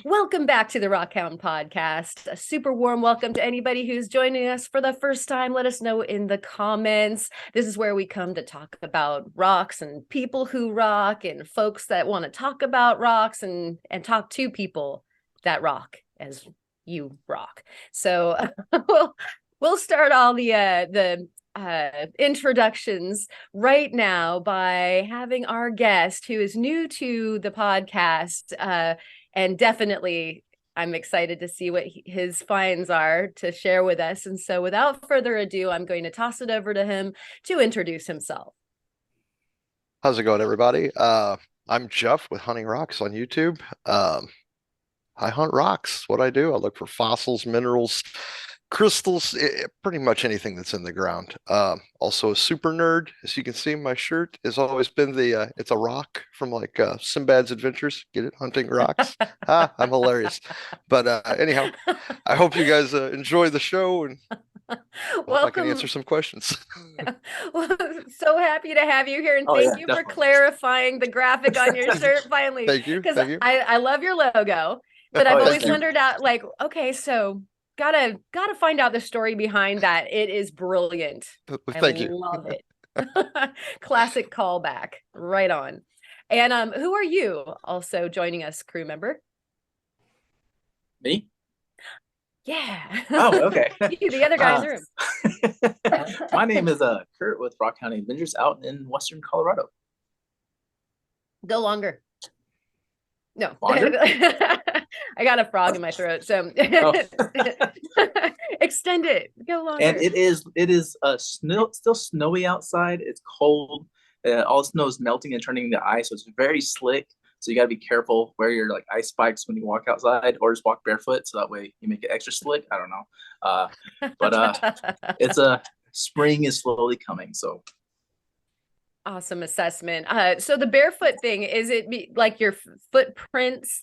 Welcome back to the Rockhound Podcast. A super warm welcome to anybody who's joining us for the first time. Let us know in the comments. This is where we come to talk about rocks and people who rock and folks that want to talk about rocks and talk to people that rock as you rock. So we'll start all the introductions right now by having our guest who is new to the podcast, and definitely I'm excited to see what his finds are to share with us. And so without further ado, I'm going to toss it over to him to introduce himself. How's it going, everybody? I'm Jeff with HuntingRocks on YouTube. I hunt rocks. What I do, I look for fossils, minerals, crystals, pretty much anything that's in the ground. Also a super nerd. As you can see, my shirt has always been it's a rock from like Sinbad's Adventures. Get it? Hunting rocks. I'm hilarious. But anyhow, I hope you guys enjoy the show and I can answer some questions. Well, so happy to have you here, and thank you for clarifying the graphic on your shirt finally. Thank you. Because I love your logo, but I've always wondered out, like, okay, so gotta find out the story behind that. It is brilliant. Thank you. Love it. Classic callback. Right on. And who are you also joining us, crew member? Me? Yeah. Oh, okay. You, the other guy in the room. My name is Kurt with Rock.Hounding.Adventures out in Western Colorado. Go longer. No. Longer? I got a frog in my throat, so extend it. Go longer. And it is still snowy outside. It's cold. All the snow is melting and turning into ice, so it's very slick. So you got to be careful. Wear your like ice spikes when you walk outside, or just walk barefoot, so that way you make it extra slick. I don't know, but it's spring is slowly coming. So awesome assessment. So the barefoot thing, is it like your footprints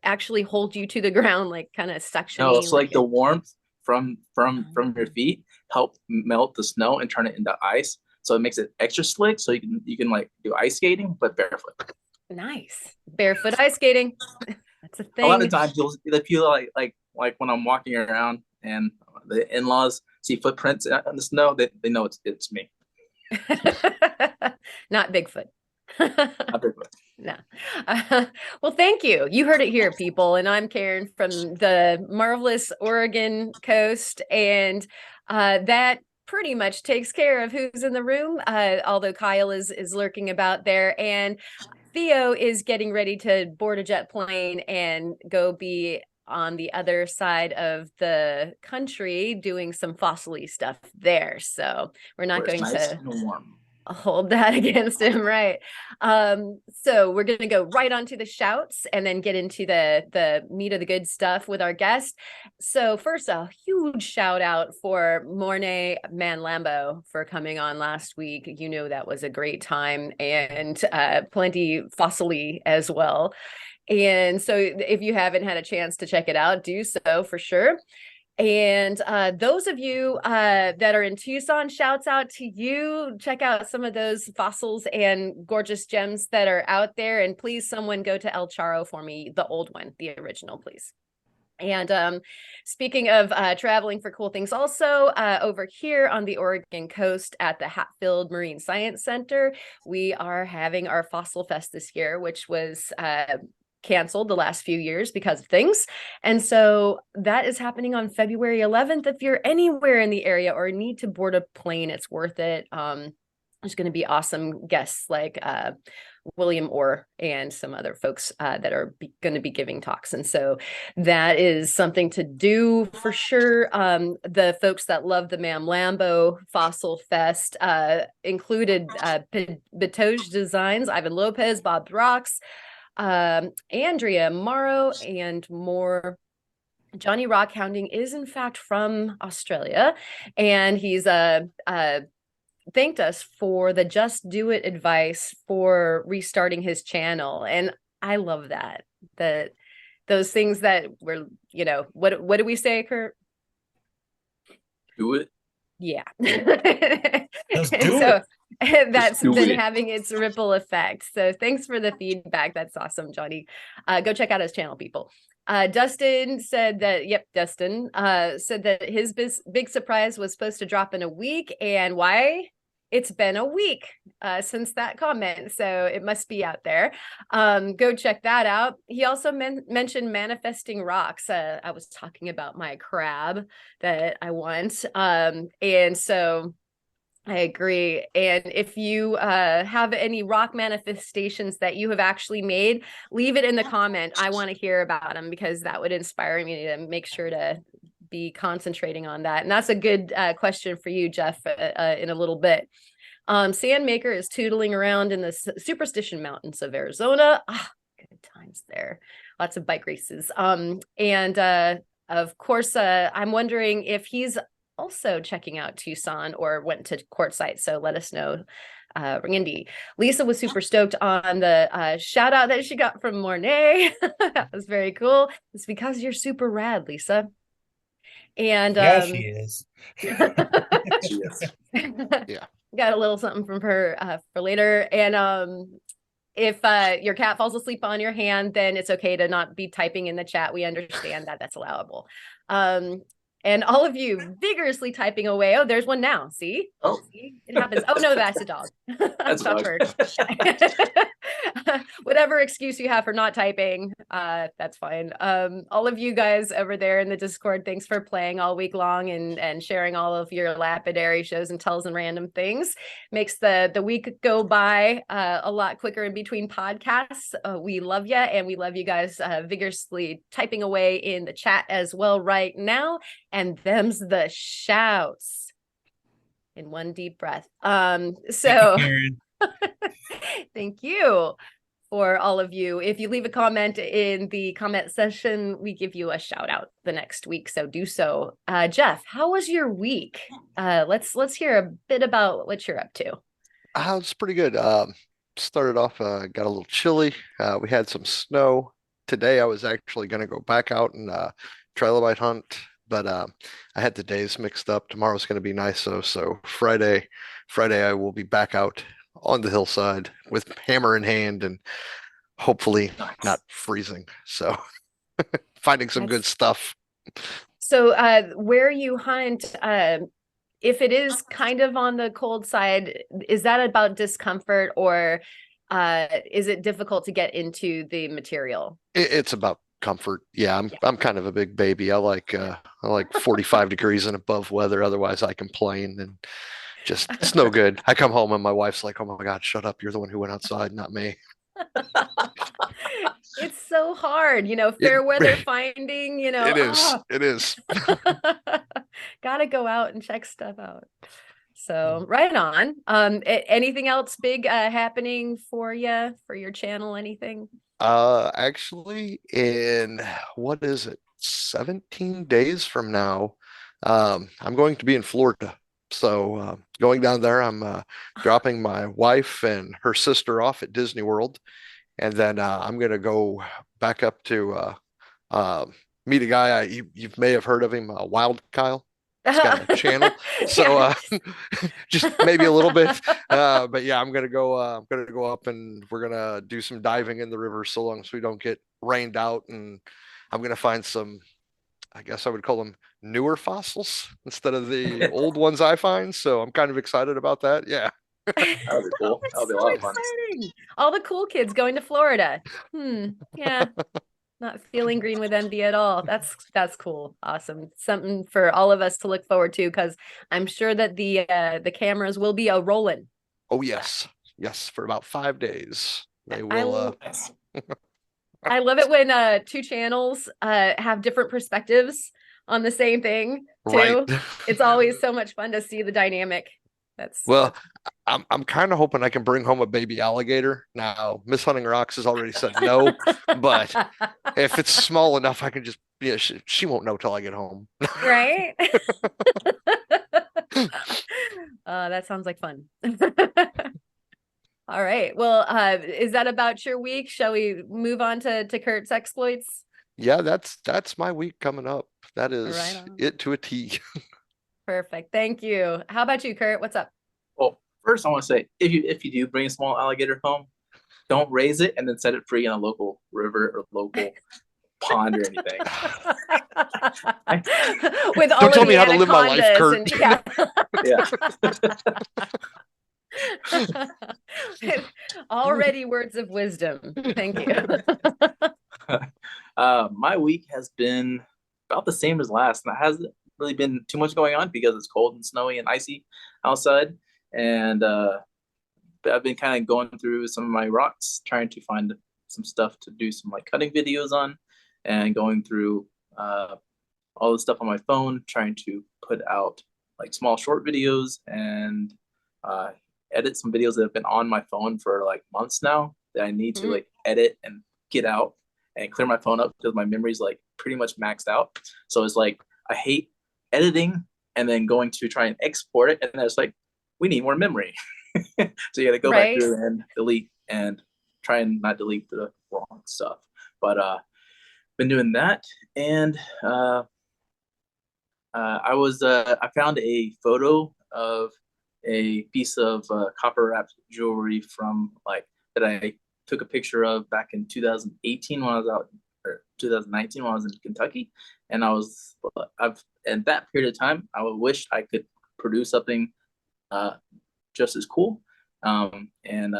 actually hold you to the ground, like kind of suctioning? No, it's like the warmth from your feet help melt the snow and turn it into ice. So it makes it extra slick. So you can like do ice skating, but barefoot. Nice. Barefoot ice skating. That's a thing. A lot of times you'll feel like when I'm walking around and the in-laws see footprints in the snow, they know it's me. Not Bigfoot. Not Bigfoot. No. Well, thank you. You heard it here, people. And I'm Karen from the marvelous Oregon coast. And that pretty much takes care of who's in the room, although Kyle is lurking about there. And Theo is getting ready to board a jet plane and go be on the other side of the country doing some fossil-y stuff there. So we're not going to hold that against him, right? So we're going to go right onto the shouts and then get into the meat of the good stuff with our guest. So first, a huge shout out for Mornay Manlambo for coming on last week. You know, that was a great time, and plenty fossil-y as well. And so if you haven't had a chance to check it out, do so for sure. And those of you that are in Tucson, shouts out to you. Check out some of those fossils and gorgeous gems that are out there. And please, someone go to El Charro for me, the old one, the original, please. And speaking of traveling for cool things, also over here on the Oregon coast at the Hatfield Marine Science Center, we are having our Fossil Fest this year, which was canceled the last few years because of things. And so that is happening on February 11th. If you're anywhere in the area or need to board a plane, it's worth it. There's going to be awesome guests like William Orr and some other folks that are going to be giving talks. And so that is something to do for sure. The folks that love the Mam Lambo Fossil Fest included Betoge Designs, Ivan Lopez, Bob Rocks, Andrea Morrow, and more. Johnny Rockhounding is in fact from Australia, and he's thanked us for the Just Do It advice for restarting his channel. And I love that those things that were, you know, what do we say, Kurt? Do it. Yeah. Just do it. that's do been it. having its ripple effect. So thanks for the feedback. That's awesome, Johnny. Go check out his channel, people. Dustin said that, Dustin said that his big surprise was supposed to drop in a week. And why? It's been a week since that comment, so it must be out there. Go check that out. He also mentioned manifesting rocks. I was talking about my crab that I want. And so I agree. And if you have any rock manifestations that you have actually made, leave it in the comment. I want to hear about them because that would inspire me to make sure to be concentrating on that. And that's a good question for you, Jeff, in a little bit. Sandmaker is tootling around in the Superstition Mountains of Arizona. Good times there. Lots of bike races. And of course, I'm wondering if he's also checking out Tucson or went to Quartzsite. So let us know. Randy. Lisa was super stoked on the shout out that she got from Mornay. That was very cool. It's because you're super rad, Lisa. And yeah, she is. She is. Yeah. Got a little something from her for later. And if your cat falls asleep on your hand, then it's okay to not be typing in the chat. We understand that that's allowable. And all of you vigorously typing away. Oh, there's one now. See? Oh, See? It happens. Oh no, that's a dog. That's a dog. Whatever excuse you have for not typing, that's fine. All of you guys over there in the Discord, thanks for playing all week long and sharing all of your lapidary shows and tells and random things. Makes the week go by a lot quicker in between podcasts. We love you, and we love you guys vigorously typing away in the chat as well right now. And them's the shouts in one deep breath. So thank you for all of you. If you leave a comment in the comment section, we give you a shout out the next week. So do so. Jeff, how was your week? Let's hear a bit about what you're up to. It's pretty good. Started off, got a little chilly. We had some snow. Today I was actually going to go back out and trilobite hunt, but I had the days mixed up. Tomorrow's going to be nice, so Friday I will be back out on the hillside with hammer in hand and hopefully not freezing. So finding some good stuff. So where you hunt, if it is kind of on the cold side, is that about discomfort, or is it difficult to get into the material? It's about comfort. Yeah, I'm kind of a big baby. I like 45 degrees and above weather. Otherwise I complain, and just it's no good. I come home and my wife's like, "Oh my God, shut up. You're the one who went outside, not me." It's so hard, fair weather finding, It is. It is. Gotta go out and check stuff out. So right on. Anything else big happening for you, for your channel? Anything? Actually, in what is it, 17 days from now, I'm going to be in Florida. So going down there, I'm dropping my wife and her sister off at Disney World, and then I'm gonna go back up to meet a guy. You may have heard of him, Wild Kyle. He's got a channel, so just maybe a little bit. But yeah, I'm gonna go up and we're gonna do some diving in the river, so long as we don't get rained out. And I'm gonna find some, I guess I would call them newer fossils instead of the old ones I find. So I'm kind of excited about that. Yeah. That'll be cool. That'll be a lot of fun. Exciting. All the cool kids going to Florida. Yeah. Not feeling green with envy at all. That's cool. Awesome. Something for all of us to look forward to, because I'm sure that the cameras will be rolling. Oh yes. Yes, for about 5 days. They will I love it when two channels have different perspectives on the same thing too. Right. It's always so much fun to see the dynamic. Well, I'm kind of hoping I can bring home a baby alligator. Now, Miss HuntingRocks has already said no, but if it's small enough, I can just, she won't know till I get home. Right? That sounds like fun. All right. Well, is that about your week? Shall we move on to Kurt's exploits? Yeah, that's my week coming up. That is Right on. it to a T. Perfect. Thank you. How about you, Kurt? What's up? Well, First, I want to say if you do bring a small alligator home, don't raise it and then set it free in a local river or local pond or anything. With all Don't of tell the me how to live my life, anacondas Kurt. and yeah. Yeah. Already words of wisdom. Thank you. My week has been about the same as last, and it hasn't really been too much going on because it's cold and snowy and icy outside. And I've been kind of going through some of my rocks, trying to find some stuff to do some like cutting videos on, and going through all the stuff on my phone, trying to put out like small short videos and uh, edit some videos that have been on my phone for like months now that I need to like edit and get out and clear my phone up because my memory's like pretty much maxed out. So it's like I hate editing and then going to try and export it, and then it's like we need more memory. So you got to go back Right. through and delete and try and not delete the wrong stuff. But been doing that, and I found a photo of a piece of copper wrapped jewelry from like that I took a picture of back in 2018 when I was out, or 2019 when I was in Kentucky, and I've at that period of time I would wish I could produce something uh, just as cool. And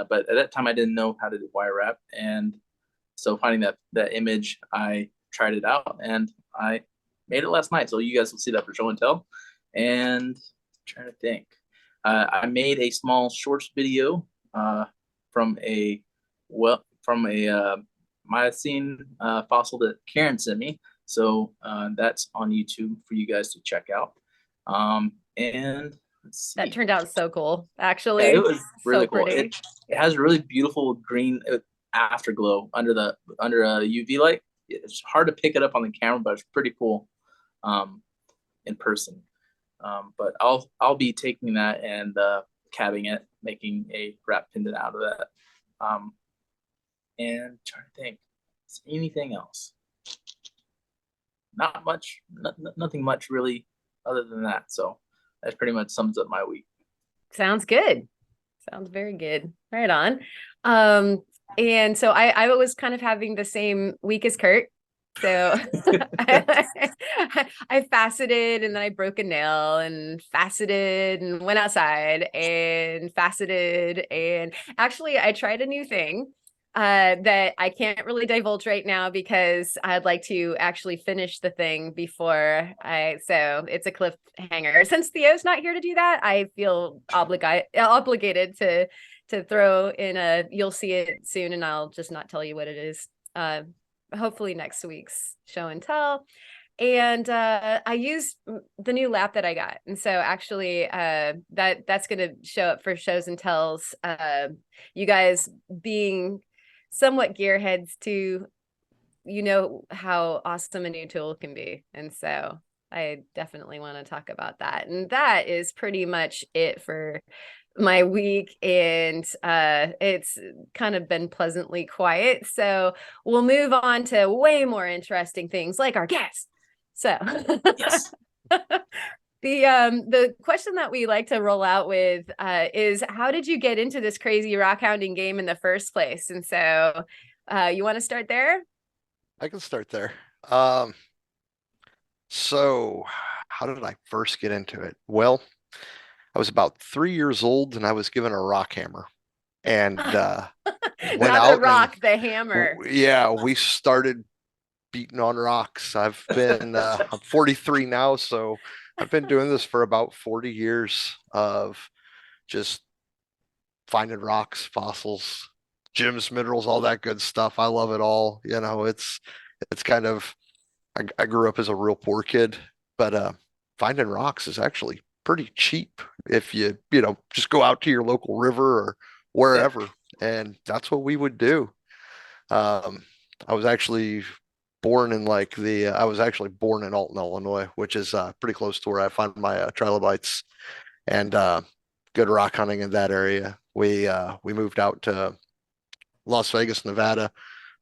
but at that time I didn't know how to do wire wrap, and so finding that image, I tried it out and I made it last night. So you guys will see that for show and tell. And I'm trying to think, I made a small shorts video from a Miocene fossil that Karen sent me. So that's on YouTube for you guys to check out. And let's see. That turned out so cool, actually. Yeah, it was really so cool. Pretty. It has really beautiful green afterglow under a UV light. It's hard to pick it up on the camera, but it's pretty cool in person. But I'll be taking that and cabbing it, making a wrap pendant out of that. And trying to think, is anything else? Not much, nothing much really, other than that. So that pretty much sums up my week. Sounds good. Sounds very good. Right on. And so I was kind of having the same week as Kurt. So I faceted, and then I broke a nail, and faceted, and went outside and faceted. And actually I tried a new thing that I can't really divulge right now because I'd like to actually finish the thing before so it's a cliffhanger. Since Theo's not here to do that, I feel obligated to throw in you'll see it soon, and I'll just not tell you what it is. Hopefully next week's show and tell. And I used the new lap that I got, and so actually that's going to show up for shows and tells. You guys being somewhat gearheads too, you know how awesome a new tool can be, and so I definitely want to talk about that. And that is pretty much it for my week, and it's kind of been pleasantly quiet, so we'll move on to way more interesting things like our guest. So Yes. The question that we like to roll out with is, how did you get into this crazy rock hounding game in the first place? And so you want to start there? I can start there. So how did I first get into it? Well, I was about 3 years old and I was given a rock hammer, and went Not out the rock, and the hammer. yeah, we started beating on rocks. I've been I'm 43 now, so I've been doing this for about 40 years of just finding rocks, fossils, gems, minerals, all that good stuff. I love it all. You know, it's kind of I grew up as a real poor kid, but finding rocks is actually pretty cheap if you just go out to your local river or wherever, and that's what we would do. I was actually I was actually born in Alton, Illinois, which is pretty close to where I find my trilobites, and good rock hunting in that area. We moved out to Las Vegas, Nevada,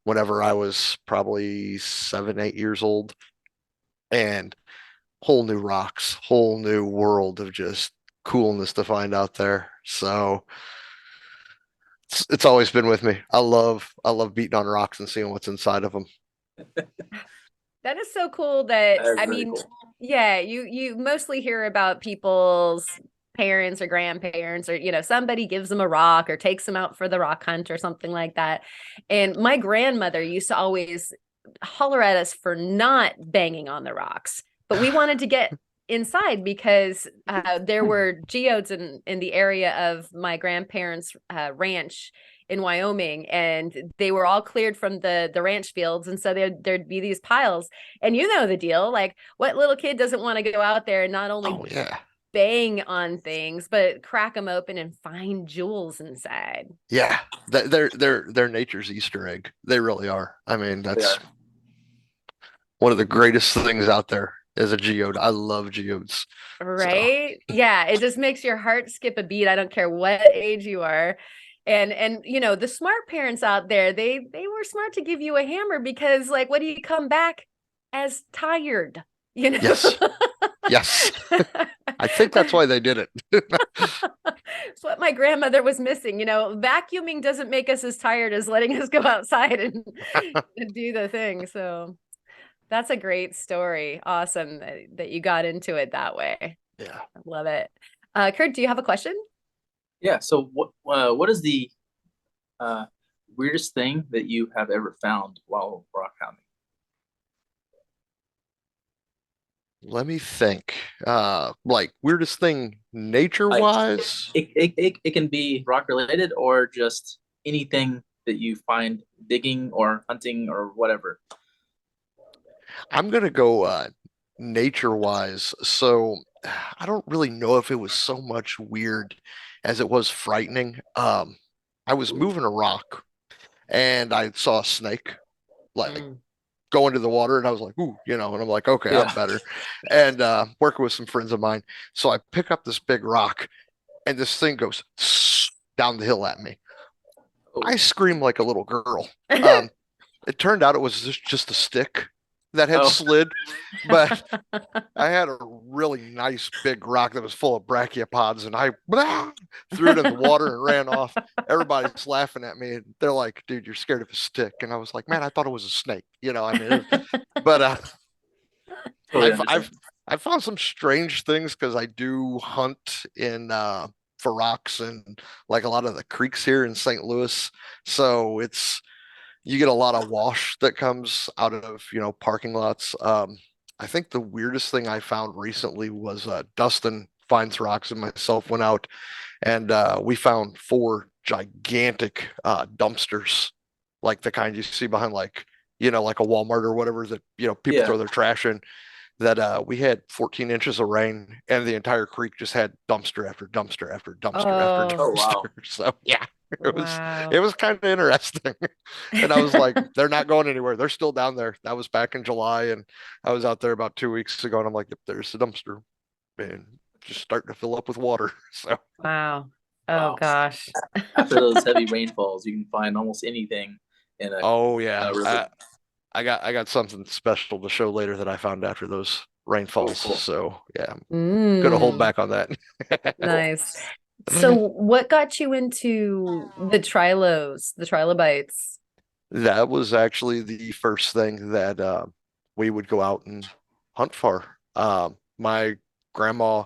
whenever I was probably 7, 8 years old, and whole new rocks, whole new world of just coolness to find out there. So it's always been with me. I love beating on rocks and seeing what's inside of them. That is so cool that, That is I very mean, cool. yeah, you mostly hear about people's parents or grandparents, or somebody gives them a rock or takes them out for the rock hunt or something like that. And my grandmother used to always holler at us for not banging on the rocks, but we wanted to get inside because there were geodes in the area of my grandparents' ranch in Wyoming, and they were all cleared from the ranch fields, and so there'd be these piles, and you know the deal. Like, what little kid doesn't want to go out there and not only Oh yeah. bang on things, but crack them open and find jewels inside? Yeah. They're nature's Easter egg. They really are. I mean, They that's are. one of the greatest things out there is a geode. I love geodes. So Right? Yeah, it just makes your heart skip a beat. I don't care what age you are. And the smart parents out there, they were smart to give you a hammer because, like, what do you come back as? Tired, you know? yes. Yes. I think that's why they did it. It's what my grandmother was missing. Vacuuming doesn't make us as tired as letting us go outside and do the thing. So that's a great story. Awesome that you got into it that way. Yeah. I love it. Kurt, do you have a question? Yeah. So what is the uh, weirdest thing that you have ever found while rock hounding? Let me think. Like weirdest thing nature Like wise. it can be rock related or just anything that you find digging or hunting or whatever. I'm gonna go nature wise. So I don't really know if it was so much weird as it was frightening. I was moving a rock and I saw a snake like Mm. go into the water and I was like, ooh, and I'm like, okay, I'm Yeah. better. And working with some friends of mine. So I pick up this big rock and this thing goes down the hill at me. I Oh. scream like a little girl. Um, it turned out it was just a stick that had Oh. slid, but I had a really nice big rock that was full of brachiopods, and I threw it in the water and ran off. Everybody's laughing at me. And they're like, "Dude, you're scared of a stick," and I was like, "Man, I thought it was a snake." I mean, but Totally I've understand. I've I've found some strange things because I do hunt in for rocks and like a lot of the creeks here in St. Louis, so it's you get a lot of wash that comes out of parking lots. I think the weirdest thing I found recently was Dustin finds rocks and myself went out and we found four gigantic dumpsters, like the kind you see behind like a Walmart or whatever that people Yeah. throw their trash in. That we had 14 inches of rain and the entire creek just had dumpster after dumpster after dumpster after Oh, Oh dumpster. wow. So yeah, it was wow. it was kind of interesting. And I was like, they're not going anywhere. They're still down there. That was back in July, and I was out there about 2 weeks ago, and I'm like, yep, there's the dumpster, and just starting to fill up with water. So Wow. Oh Wow. gosh. After those heavy rainfalls, you can find almost anything in oh a yeah, river. I got something special to show later that I found after those Oh, rainfalls. cool. So yeah, I'm gonna hold Mm, back on that. Cool. nice. So what got you into the trilobites? That was actually the first thing that we would go out and hunt for. My grandma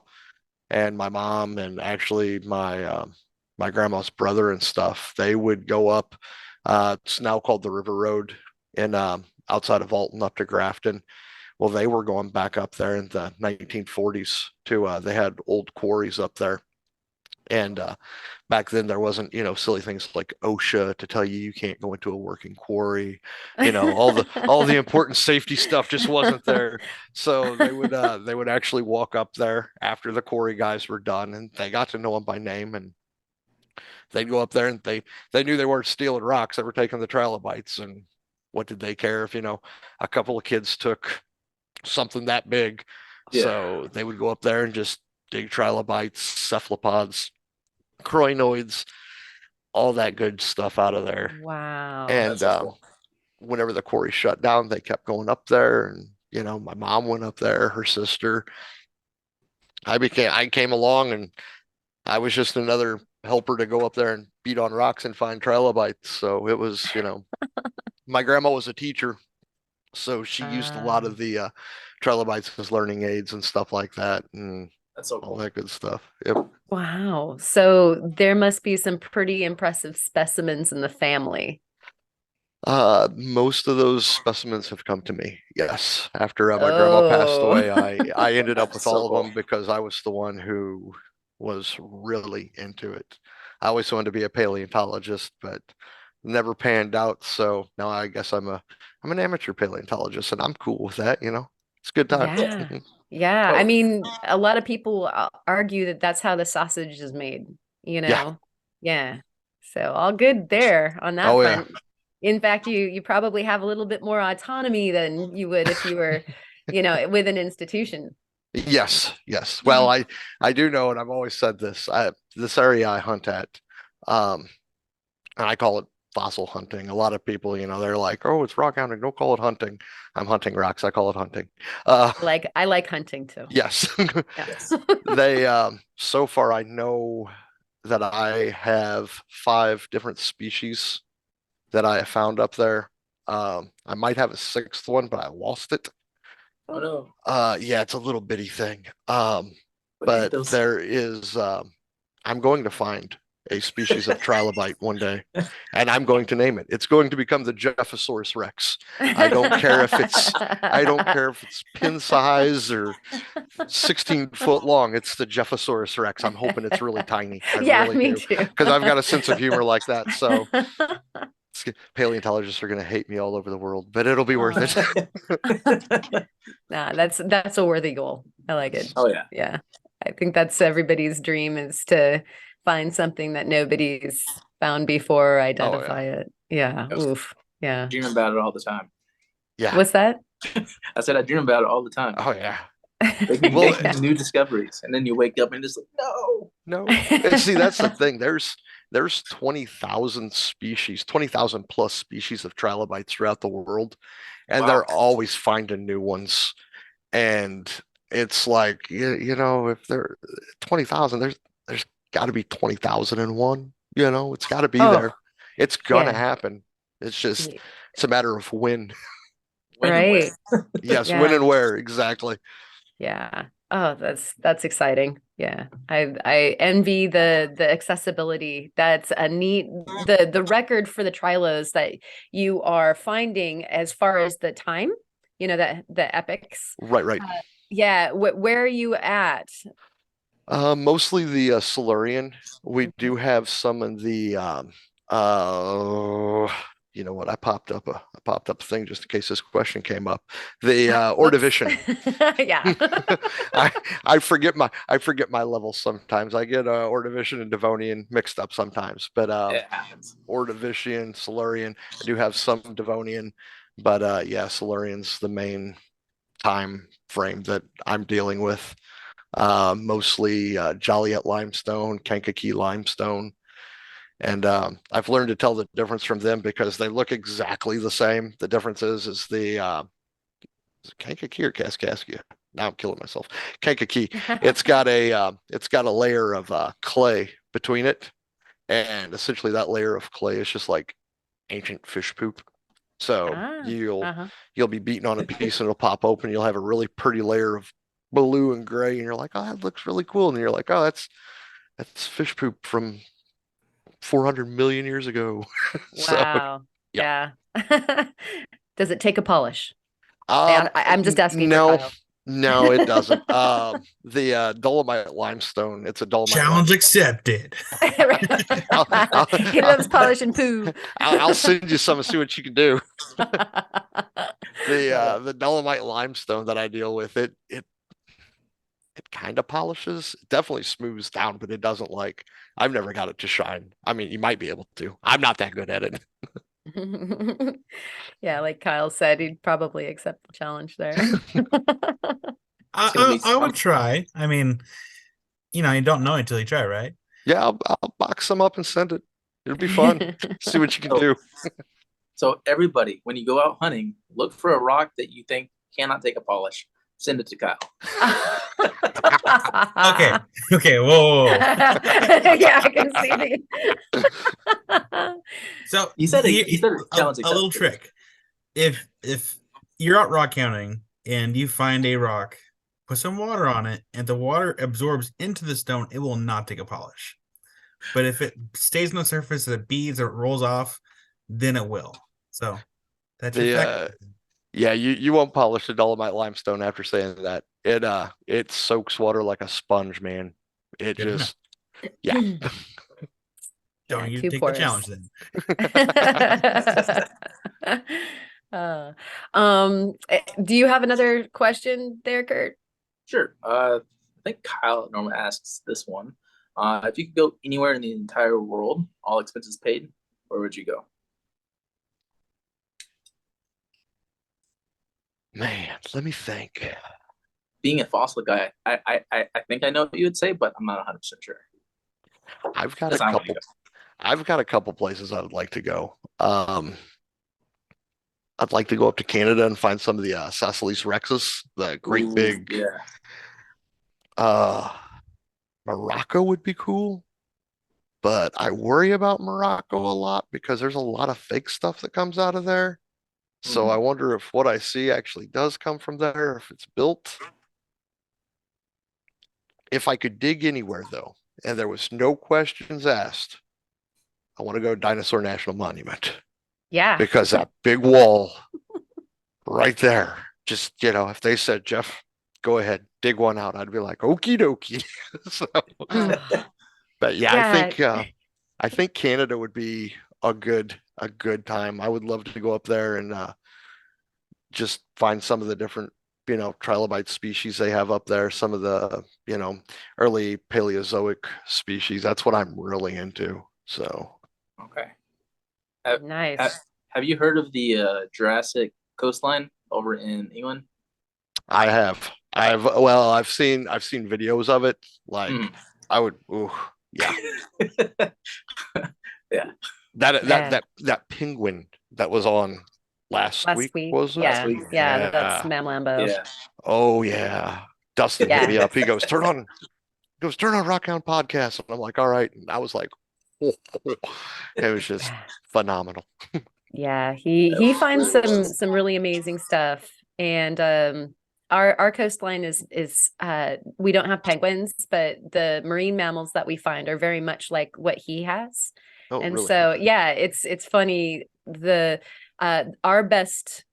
and my mom, and actually my grandma's brother and stuff, they would go up. It's now called the River Road in outside of Alton up to Grafton. Well, they were going back up there in the 1940s to. They had old quarries up there, and back then there wasn't silly things like OSHA to tell you can't go into a working quarry. All the important safety stuff just wasn't there. So they would actually walk up there after the quarry guys were done, and they got to know them by name, and they'd go up there and they knew they weren't stealing rocks. They were taking the trilobites, and what did they care if a couple of kids took something that big? Yeah. So they would go up there and just dig trilobites, cephalopods, crinoids, all that good stuff out of there. Wow. And That's so cool. whenever the quarry shut down, they kept going up there. And my mom went up there, her sister. I came along, and I was just another helper to go up there and beat on rocks and find trilobites. So it was, my grandma was a teacher, so she used a lot of the trilobites as learning aids and stuff like that, and That's so all cool. that good stuff. Yep. Wow. So there must be some pretty impressive specimens in the family. Most of those specimens have come to me. Yes. After my grandma passed Oh, away, I ended up That's with so all of cool. them because I was the one who was really into it. I always wanted to be a paleontologist, but never panned out. So now I guess I'm an amateur paleontologist, and I'm cool with that. It's a good time. yeah. Yeah. I Oh, mean, a lot of people argue that that's how the sausage is made, you Yeah. know? Yeah. So all good there on that Oh yeah. front. In fact, you probably have a little bit more autonomy than you would if you were, with an institution. Yes. Yes. Well, I do know, and I've always said this. This area I hunt at, um, and I call it fossil hunting. A lot of people, they're like, "Oh, it's rock hunting. Don't call it hunting." I'm hunting rocks. I call it hunting. Uh, I like hunting too. yes. Yeah. yes. They so far I know that I have 5 different species that I have found up there. I might have a sixth one, but I lost it. Oh no. Yeah, it's a little bitty thing. But Potatoes. there is I'm going to find a species of trilobite one day, and I'm going to name it. It's going to become the Jephosaurus Rex. I don't care if it's pin size or 16 foot long. It's the Jephosaurus Rex. I'm hoping it's really tiny. I Yeah, really me do. too. Because I've got a sense of humor like that. So paleontologists are going to hate me all over the world, but it'll be worth it. Nah, that's a worthy goal. I like it. Oh yeah. Yeah. I think that's everybody's dream is to find something that nobody's found before, identify it. Yeah. I Oof. Yeah. dream about it all the time. Yeah. What's that? I said I dream about it all the time. Oh yeah. Making Yeah. new discoveries, and then you wake up and just like, no. No. And see, that's the thing. There's 20,000 species, 20,000 plus species of trilobites throughout the world, and Wow. they're always finding new ones. And it's like, if there 20,000, there's got to be 20,001. It's got to be there. Oh, It's gonna yeah. happen. It's a matter of when. When and Right. where. Yes, when Yeah. and where exactly. Yeah. Oh, that's exciting. Yeah. I envy the accessibility. That's a neat the record for the trilos that you are finding as far as the time, the epics. Right. Yeah, where are you at? Mostly the Silurian. We do have some in the you know what? I popped up a thing just in case this question came up. The Whoops. Ordovician. Yeah. I I forget my levels sometimes. I get Ordovician and Devonian mixed up sometimes. But It happens. Ordovician, Silurian. I do have some Devonian, but yeah, Silurian's the main time frame that I'm dealing with. Mostly Joliet limestone, Kankakee limestone. And I've learned to tell the difference from them because they look exactly the same. The difference is the is it Kankakee or Kaskaskia? Now I'm killing myself. Kankakee. It's got a layer of clay between it, and essentially that layer of clay is just like ancient fish poop. So Ah, you'll uh-huh. you'll be beating on a piece and it'll pop open. You'll have a really pretty layer of blue and gray, and you're like, oh, that looks really cool. And you're like, oh, that's fish poop from 400 million years ago. So Wow. yeah. Yeah. Does it take a polish? Um, I'm just asking for no, Kyle. no, it doesn't. The Dolomite limestone. It's a Dolomite Challenge limestone. accepted. He loves polishing poo. I'll send you some and see what you can do. The Dolomite limestone that I deal with, it kind of polishes. It definitely smooths down, but it doesn't like. I've never got it to shine. I mean, you might be able to. I'm not that good at it. Yeah, like Kyle said, he'd probably accept the challenge there. I would try. I mean, you don't know until you try, right? Yeah, I'll box some up and send it. It'll be fun. See what you can do. So everybody, when you go out hunting, look for a rock that you think cannot take a polish. Send it to Kyle. Okay. Whoa. Yeah, I can see So He said a challenge little accepted. trick. If you're out rock hounding and you find a rock, put some water on it, and the water absorbs into the stone, it will not take a polish. But if it stays on the surface, it beads or it rolls off, then it will. So that's your fact. Yeah, you won't polish the Dolomite limestone after saying that. It soaks water like a sponge, man. It Good just yeah. Don't you too take porous. the challenge then. Do you have another question there, Kurt? Sure. I think Kyle normally asks this one. If you could go anywhere in the entire world, all expenses paid, where would you go? Man, let me think. Being a fossil guy, I think I know what you would say, but I'm not 100% sure. I've got That's a not where you couple. I've got a couple places I would like to go. I'd like to go up to Canada and find some of the Sasilis rexes, the great Ooh, big. Yeah. Morocco would be cool, but I worry about Morocco a lot because there's a lot of fake stuff that comes out of there. So I wonder if what I see actually does come from there, if it's built. If I could dig anywhere though, and there was no questions asked, I want to go to Dinosaur National Monument Yeah. because that big wall right there, just, if they said, Jeff, go ahead, dig one out, I'd be like, okie dokie. So, but yeah, I think Canada would be a good time. I would love to go up there and just find some of the different trilobite species they have up there, some of the early Paleozoic species. That's what I'm really into. So Okay. Nice. Have you heard of the Jurassic coastline over in England? I've seen videos of it. Like I would, yeah. Yeah. That penguin that was on last week, was it? Yeah. Last week. Yeah, that's Mamlambo. Yeah. Oh yeah. Dustin hit me up. He goes, turn on Rockhound Podcast. And I'm like, all right. And I was like, it was just phenomenal. Yeah, he finds some really amazing stuff. And our coastline is we don't have penguins, but the marine mammals that we find are very much like what he has. Oh, And really? so yeah, it's funny. Our best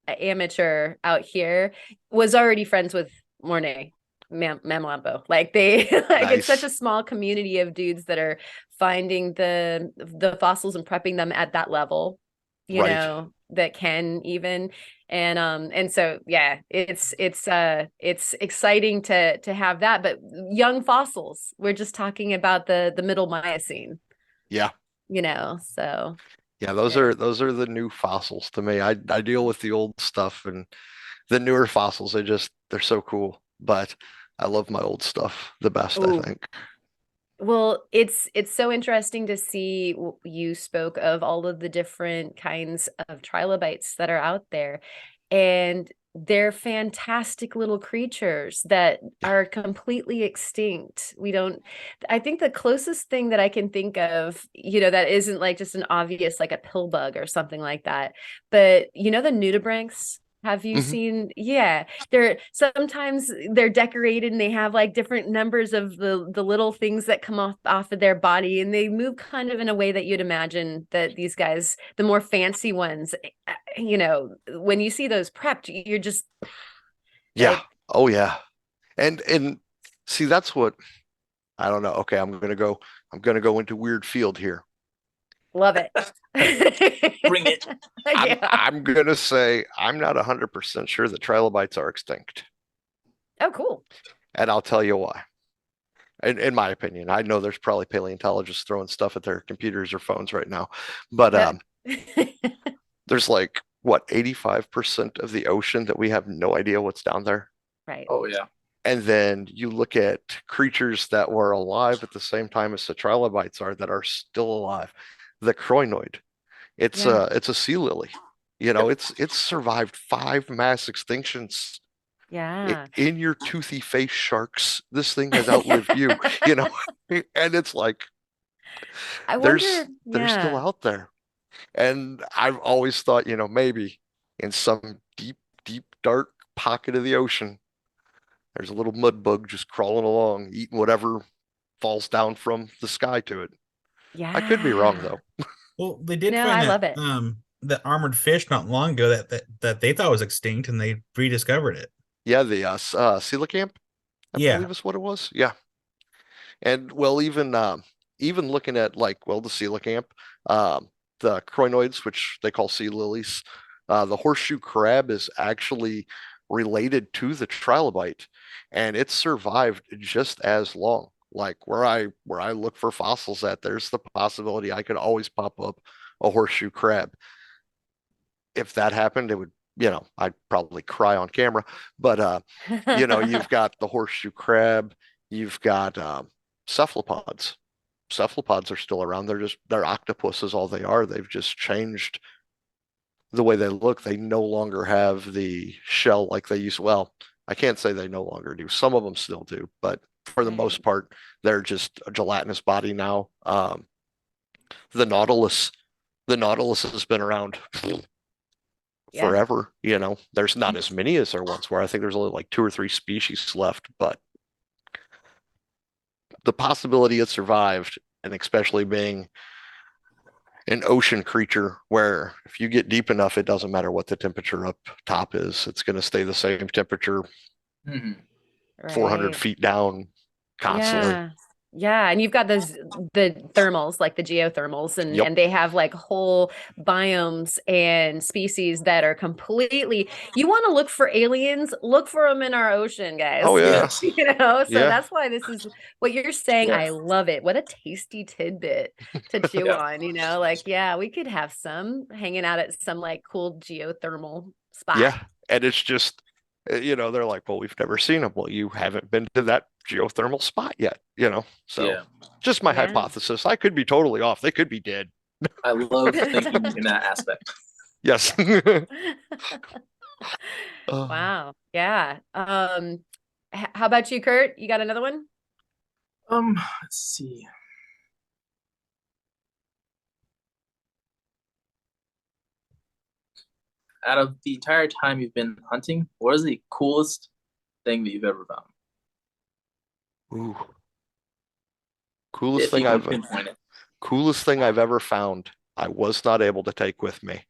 amateur out here was already friends with Mornay Mamlambo. Like they it's such a small community of dudes that are finding the fossils and prepping them at that level, that can even. And so yeah, it's exciting to have that. But young fossils, we're just talking about the middle Miocene. Yeah. So yeah, those are the new fossils to me. I deal with the old stuff, and the newer fossils, they're so cool. But I love my old stuff the best, I think. Well, it's so interesting to see. You spoke of all of the different kinds of trilobites that are out there, and they're fantastic little creatures that are completely extinct. I think the closest thing that I can think of, that isn't like just an obvious, like a pill bug or something like that, but the nudibranchs. Have you seen? Yeah, sometimes they're decorated and they have like different numbers of the little things that come off of their body, and they move kind of in a way that you'd imagine that these guys, the more fancy ones, when you see those prepped, you're just Oh yeah. And see, that's what I don't know. Okay, I'm gonna go into weird field here. Love it. Bring it. I'm gonna say I'm not 100% sure that trilobites are extinct. Oh, cool. And I'll tell you why. In my opinion, I know there's probably paleontologists throwing stuff at their computers or phones right now, but there's like what 85% of the ocean that we have no idea what's down there. Right. Oh yeah. And then you look at creatures that were alive at the same time as the trilobites are that are still alive. The crinoid. It's a sea lily. It's survived 5 mass extinctions Yeah. In your toothy face, sharks. This thing has outlived you, you know. And it's like I there's wonder, they're still yeah. out there. And I've always thought, maybe in some deep, deep, dark pocket of the ocean, there's a little mud bug just crawling along, eating whatever falls down from the sky to it. I could be wrong Yeah. though. Well, they did No, find I that love it. that armored fish not long ago that they thought was extinct, and they rediscovered it. Yeah, the coelacanth, I Yeah. believe is what it was. Yeah. And well, even looking at the coelacanth, the crinoids, which they call sea lilies, the horseshoe crab is actually related to the trilobite, and it survived just as long. Like where I look for fossils at, there's the possibility I could always pop up a horseshoe crab. If that happened, it would, I'd probably cry on camera. But you've got the horseshoe crab, you've got cephalopods. Cephalopods are still around. They're octopus is all they are. They've just changed the way they look. They no longer have the shell like they used. Well, I can't say they no longer do. Some of them still do, but for the Right. most part, they're just a gelatinous body now. The Nautilus, the Nautilus has been around Yeah. forever. There's not as many as there once were. I think there's only like 2 or 3 species left, but the possibility it survived, and especially being an ocean creature where if you get deep enough, it doesn't matter what the temperature up top is, it's going to stay the same temperature Mm-hmm. 400 Right. feet down constantly. Yeah. Yeah. And you've got the thermals, like the geothermals, and Yep. they have like whole biomes and species that are completely, you want to look for aliens, look for them in our ocean, guys. Oh, yeah. Yes. So Yeah. that's why this is what you're saying. Yeah. I love it. What a tasty tidbit to chew Yeah. on, like, yeah, we could have some hanging out at some like cool geothermal spot. Yeah. And it's just, they're like, well, we've never seen them. Well, you haven't been to that geothermal spot yet, so Yeah. just my Yeah. hypothesis. I could be totally off. They could be dead. I love thinking in that aspect. Yes. Wow. Yeah. How about you, Kurt? You got another one? Let's see. Out of the entire time you've been hunting, what is the coolest thing that you've ever found? Ooh. Coolest If you thing can I've pinpoint it. coolest thing I've ever found. I was not able to take with me.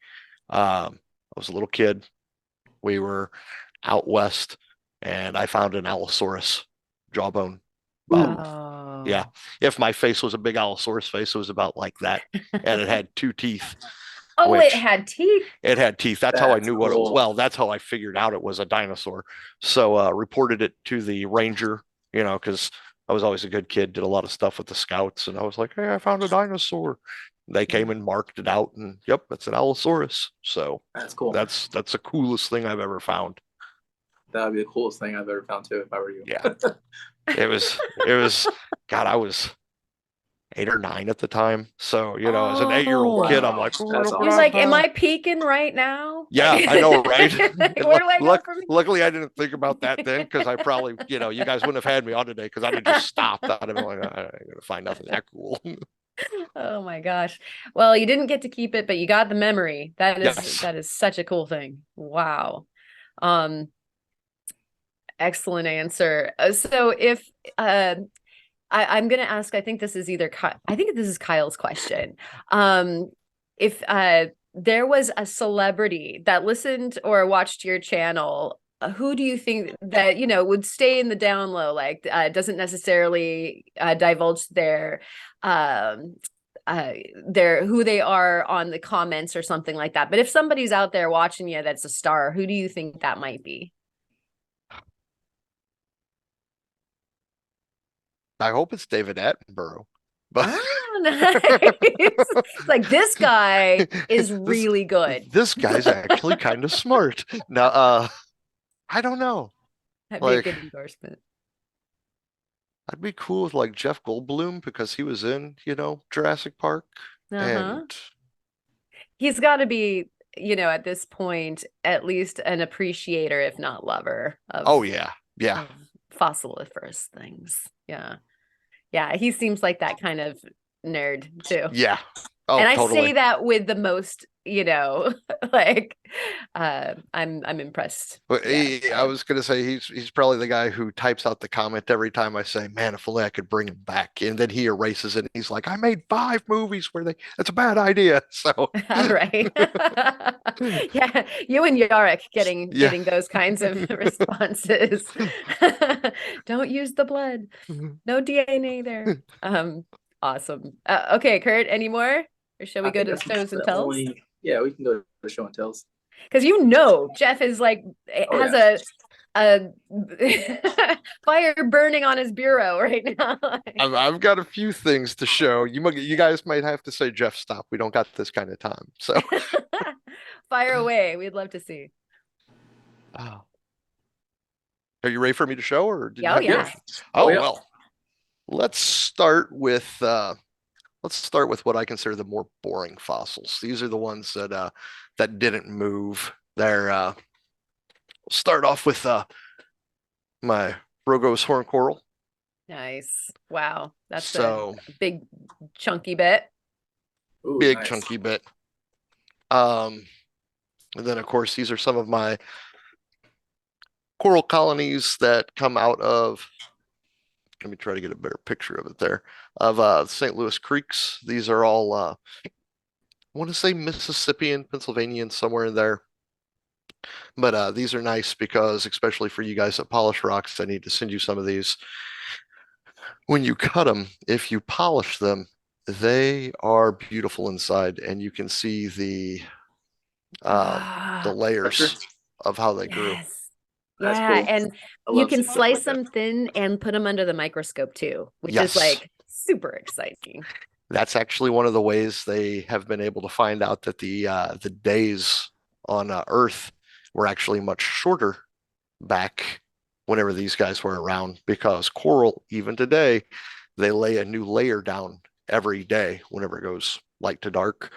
I was a little kid. We were out west, and I found an Allosaurus jawbone. About, yeah. If my face was a big Allosaurus face, it was about like that, and it had 2 teeth. Oh, it which had teeth. It had teeth. That's how I That's knew what it was. cool. Well, that's how I figured out it was a dinosaur. So reported it to the ranger, because I was always a good kid, did a lot of stuff with the scouts, and I was like, hey, I found a dinosaur. They came and marked it out, and yep, it's an Allosaurus. So That's cool. that's the coolest thing I've ever found. That would be the coolest thing I've ever found too, if I were you. Yeah. It was God, I was 8 or 9 at the time. So, as an 8-year-old kid, I'm like, oh, That's look awesome. what You're I like, am found. I peeking right now? Yeah, Like- I know, right? Like, where do I go from here? Luckily, I didn't think about that then, because I probably, you guys wouldn't have had me on today, because I'd have just stopped. I'd have been like, I ain't gonna find nothing that cool. Oh my gosh. Well, you didn't get to keep it, but you got the memory. Yes. That is such a cool thing. Wow. Excellent answer. So if I'm going to ask, I think this is Kyle's question. If there was a celebrity that listened or watched your channel, who do you think that, would stay in the down low, like doesn't necessarily divulge who they are on the comments or something like that. But if somebody's out there watching you that's a star, who do you think that might be? I hope it's David Attenborough. But Oh, nice. It's like, this guy is really good. This guy's actually kind of smart. Now, I don't know. That'd be a Like, good endorsement. I'd be cool with like Jeff Goldblum, because he was in, Jurassic Park. Uh-huh. And He's got to be at this point, at least an appreciator, if not lover of, Oh yeah. Yeah. of fossiliferous things. Yeah. Yeah. He seems like that kind of nerd too. Yeah. Oh, and I totally. say that with the most, like, I'm impressed. But Yeah. I was gonna say he's probably the guy who types out the comment every time I say, "Man, if only I could bring him back," and then he erases it. And he's like, "I made 5 movies where that's a bad idea." So Right. Yeah, you and Yarek getting Yeah. those kinds of responses. Don't use the blood. No DNA there. Awesome. Okay, Kurt, any more? Or shall we go to the shows and tells? Yeah, we can go to the show and tells. Because Jeff is like has a fire burning on his bureau right now. I've got a few things to show. You guys might have to say, "Jeff, stop. We don't got this kind of time." So fire away. We'd love to see. are you ready for me to show, or did you have yeah. questions? Yeah. Well, let's start with what I consider the more boring fossils. These are the ones that didn't move. We'll start off with my Rogos horn coral. Nice. Wow. That's So a big chunky bit. Ooh, big nice. chunky bit. And then of course these are some of my coral colonies that come out of, let me try to get a better picture of it there, of St. Louis creeks. These are all I want to say Mississippian, Pennsylvanian, somewhere in there. But these are nice because, especially for you guys that polish rocks, I need to send you some of these. When you cut them, if you polish them, they are beautiful inside, and you can see the layers of how they grew. Yes. That's Yeah, cool. and you can slice them thin and put them under the microscope too, which is like super exciting. That's actually one of the ways they have been able to find out that the days on Earth were actually much shorter back whenever these guys were around, because coral, even today, they lay a new layer down every day whenever it goes light to dark.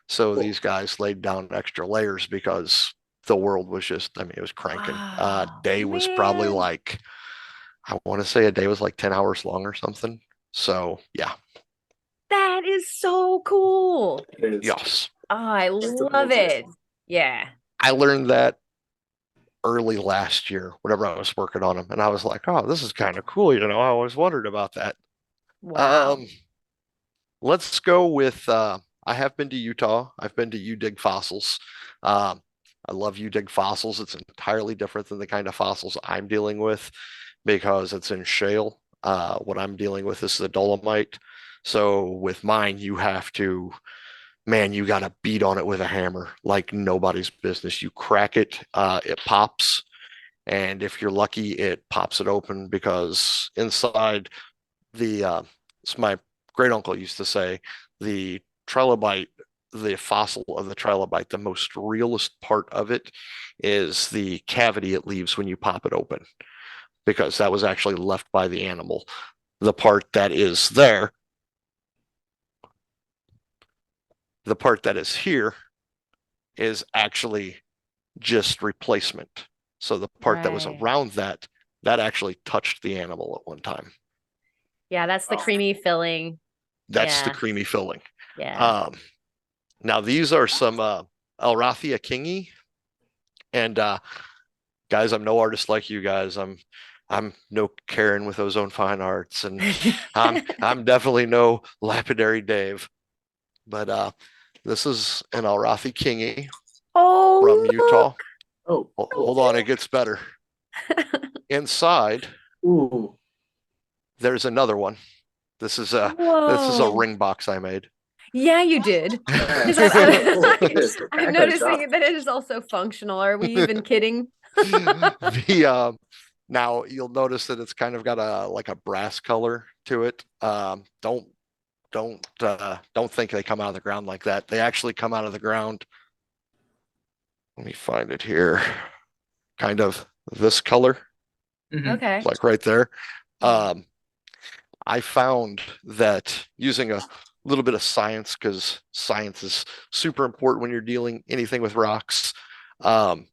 So these guys laid down extra layers because the world was just, it was cranking. Day was probably like, I want to say a day was like 10 hours long or something. So yeah. That is so cool. Yes. Oh, I love it. Yeah. I learned that early last year whenever I was working on them, and I was like, oh, this is kind of cool. I always wondered about that. Wow. Let's go with I have been to Utah. I've been to U-Dig Fossils. I love U-Dig Fossils. It's entirely different than the kind of fossils I'm dealing with because it's in shale. What I'm dealing with is the dolomite. So with mine, you have to, man, you got to beat on it with a hammer like nobody's business. You crack it, it pops. And if you're lucky, it pops it open because inside as my great uncle used to say, the trilobite, the fossil of the trilobite, the most realest part of it is the cavity it leaves when you pop it open, because that was actually left by the animal. The part that is there, the part that is here, is actually just replacement. So the part that was around that actually touched the animal at one time. Yeah, that's the creamy filling. That's the creamy filling. Yeah. Now these are some Elrathia kingi, and guys, I'm no artist like you guys. I'm no Karen with Ozone Fine Arts, and I'm definitely no lapidary Dave. But this is an Elrathia kingi from Utah. Oh, hold on, it gets better. Inside, there's another one. This is a ring box I made. Yeah, you did. I'm noticing that it is also functional. Are we even kidding? Now you'll notice that it's kind of got a brass color to it. Don't think they come out of the ground like that. They actually come out of the ground. Let me find it here. Kind of this color. Okay. Like right there. I found that using a little bit of science, because science is super important when you're dealing anything with rocks. Um,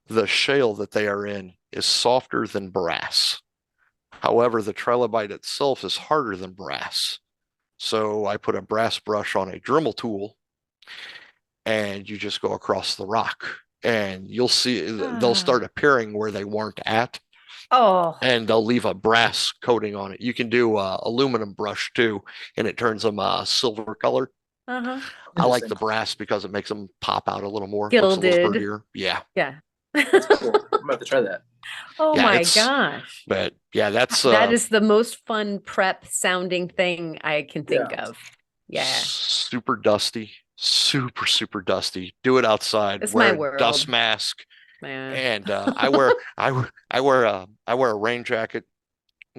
the shale that they are in is softer than brass. However, the trilobite itself is harder than brass. So I put a brass brush on a Dremel tool and you just go across the rock and you'll see they'll start appearing where they weren't at. Oh, And they'll leave a brass coating on it. You can do aluminum brush too, and it turns them silver color. uh-huh. I like the brass because it makes them pop out a little more. Looks a little Gilded. prettier. Yeah. Yeah. That's cool. I'm about to try that. Oh Yeah, my it's- gosh. But yeah, that's That is the most fun prep sounding thing I can think Yeah. of. Yeah. super dusty, super dusty. Do it outside. It's Wear my a world. dust mask, Yeah. and I wear a rain jacket,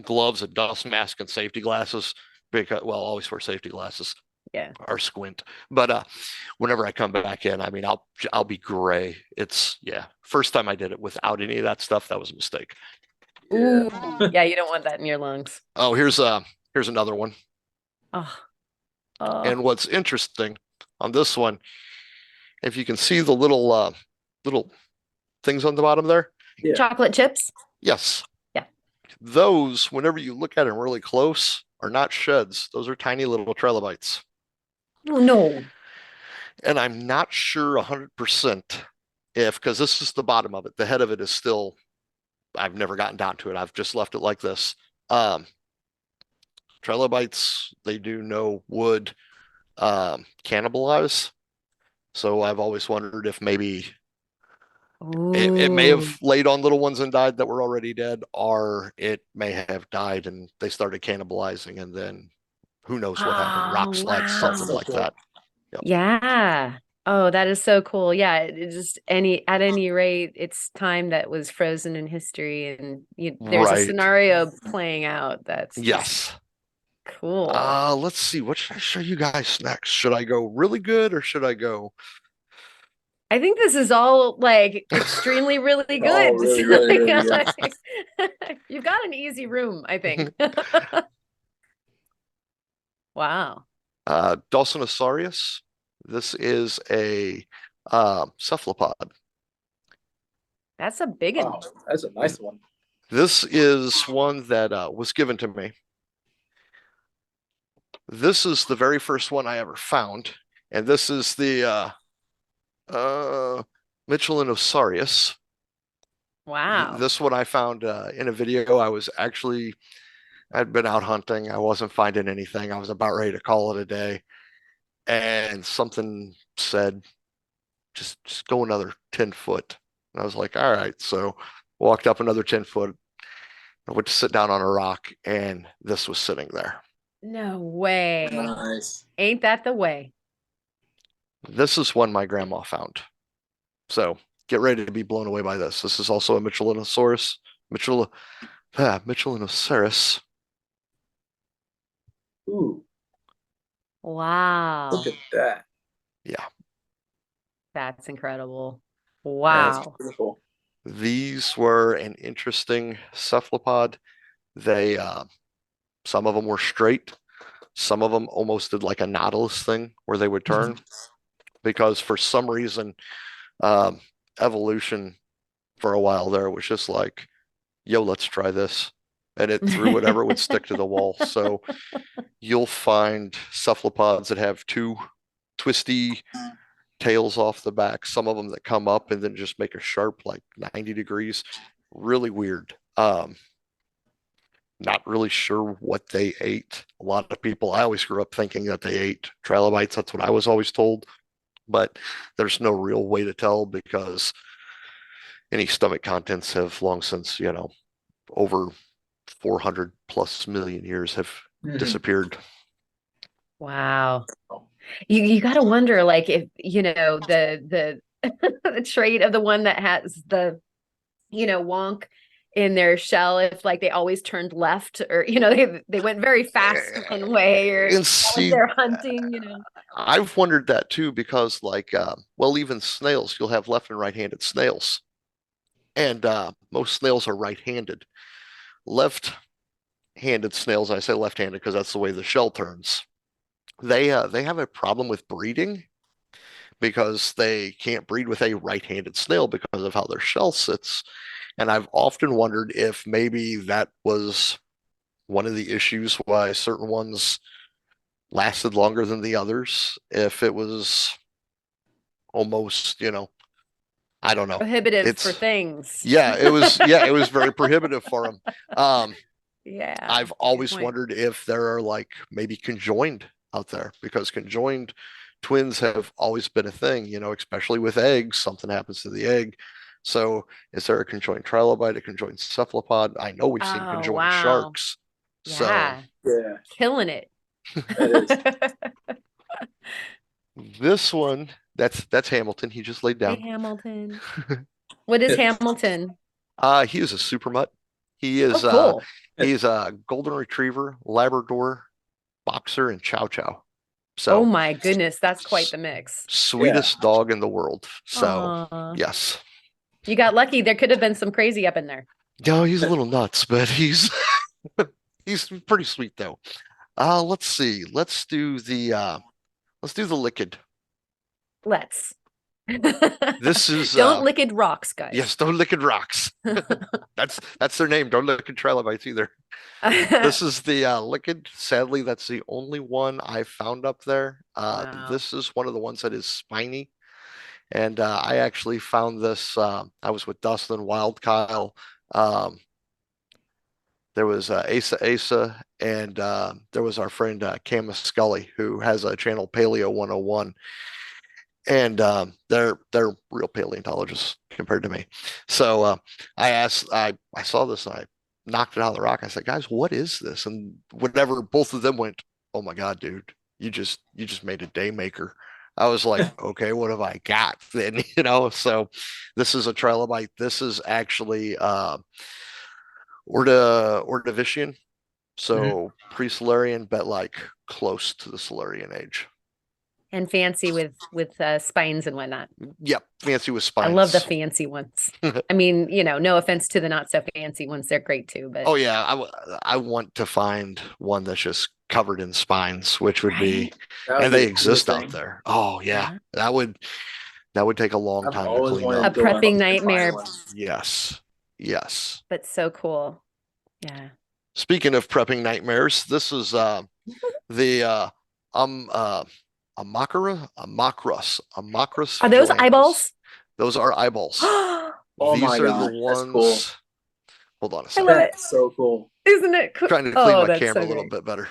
gloves, a dust mask, and safety glasses because always wear safety glasses. Yeah. Or squint. But whenever I come back in, I mean, I'll be gray. It's First time I did it without any of that stuff, that was a mistake. Ooh. Yeah, you don't want that in your lungs. Oh, here's another one. Oh. And what's interesting on this one, if you can see the little things on the bottom there. Yeah. Chocolate chips? Yes. Yeah. Those, whenever you look at them really close, are not sheds. Those are tiny little trilobites. Oh, no. And I'm not sure 100% because this is the bottom of it. The head of it is still, I've never gotten down to it. I've just left it like this. Trilobites, they do know would cannibalize. So I've always wondered if maybe it may have laid on little ones and died that were already dead, or it may have died and they started cannibalizing, and then who knows what happened. Rock slides, something like that. Yep. Yeah. Oh, that is so cool. Yeah, it just at any rate, it's time that was frozen in history, and there's a scenario playing out that's yes. Cool. Let's see. What should I show you guys next? Should I go really good or should I go? I think this is all like extremely really good. Really good. You've got an easy room, I think. Wow. Dawsonosaurus. This is a cephalopod. That's a big one. Wow, that's a nice one. This is one that was given to me. This is the very first one I ever found, and this is the Michelinosaurus. Wow. This one I found in a video. I'd been out hunting. I wasn't finding anything. I was about ready to call it a day. And something said, just go another 10 foot. And I was like, all right. So walked up another 10 foot. I went to sit down on a rock, and this was sitting there. No way. Nice. Ain't that the way? This is one my grandma found. So get ready to be blown away by this. This is also a Michelinosaurus. Michelinosaurus. Ooh, Wow. look at that. Yeah. That's incredible. That's Wow. beautiful. These were an interesting cephalopod. They some of them were straight. Some of them almost did like a nautilus thing where they would turn because for some reason evolution for a while there was just like, yo, let's try this. And it threw whatever would stick to the wall. So you'll find cephalopods that have two twisty tails off the back, some of them that come up and then just make a sharp like 90 degrees. Really weird. Not really sure what they ate. A lot of people, I always grew up thinking that they ate trilobites. That's what I was always told. But there's no real way to tell because any stomach contents have long since, over 400 plus million years have disappeared. Wow. You got to wonder, like, if the the trait of the one that has the wonk in their shell, if like they always turned left, or they went very fast one way, or And see, they're hunting. I've wondered that too because like even snails, you'll have left and right-handed snails, and most snails are right-handed. Left-handed snails, I say left-handed because that's the way the shell turns. they have a problem with breeding because they can't breed with a right-handed snail because of how their shell sits. And I've often wondered if maybe that was one of the issues why certain ones lasted longer than the others. If it was almost, I don't know. Prohibitive for It's things. it was very prohibitive for them. Yeah. I've good always point. wondered if there are like maybe conjoined out there because conjoined twins have always been a thing, especially with eggs, something happens to the egg. So is there a conjoined trilobite, a conjoined cephalopod? I know we've seen Oh, conjoined wow. sharks. So Yeah. Yeah, Killing it. that is. this one, that's Hamilton. He just laid Hey, down. Hamilton. What is Hamilton? He is a super mutt. He Oh, is cool. he's a golden retriever, Labrador, boxer, and chow chow. Oh So my goodness, that's quite the mix. sweetest dog in the world. So Aw. yes. You got lucky. There could have been some crazy up in there. No, he's a little nuts, but he's pretty sweet though. Let's see. Let's do the liquid. Let's. This is Don't lick it rocks, guys. yes, don't liquid rocks. That's their name. Don't liquid trilobites either. This is the liquid. Sadly, that's the only one I found up there. Wow. This is one of the ones that is spiny. And I actually found this. I was with Dustin, Wild Kyle. There was Asa, and there was our friend Cam Scully, who has a channel Paleo 101, and they're real paleontologists compared to me. So I saw this, and I knocked it out of the rock. I said, guys, what is this? And whenever both of them went, oh my God, dude, you just made a day maker. I was like, okay, what have I got then? So this is a trilobite. This is actually Ordovician, so pre-Silurian, but like close to the Silurian age. And fancy with spines and whatnot. Yep, fancy with spines. I love the fancy ones. I mean, no offense to the not so fancy ones. They're great too, but Oh yeah, I want to find one that's just covered in spines, which would be, That would and be they the coolest exist out thing. there. Oh yeah, Yeah. that would take a long I've time to always clean wanted a up. to go on prepping a nightmare, one. Yes, yes. but so cool. Yeah. Speaking of prepping nightmares, this is the Amacrus Are those joanthus. eyeballs? Those are eyeballs. I Oh These my are God, the that's ones. cool. Hold on a love second. it. That's so cool. Isn't it cool? Trying to clean Oh, my that's camera so a little great. bit better.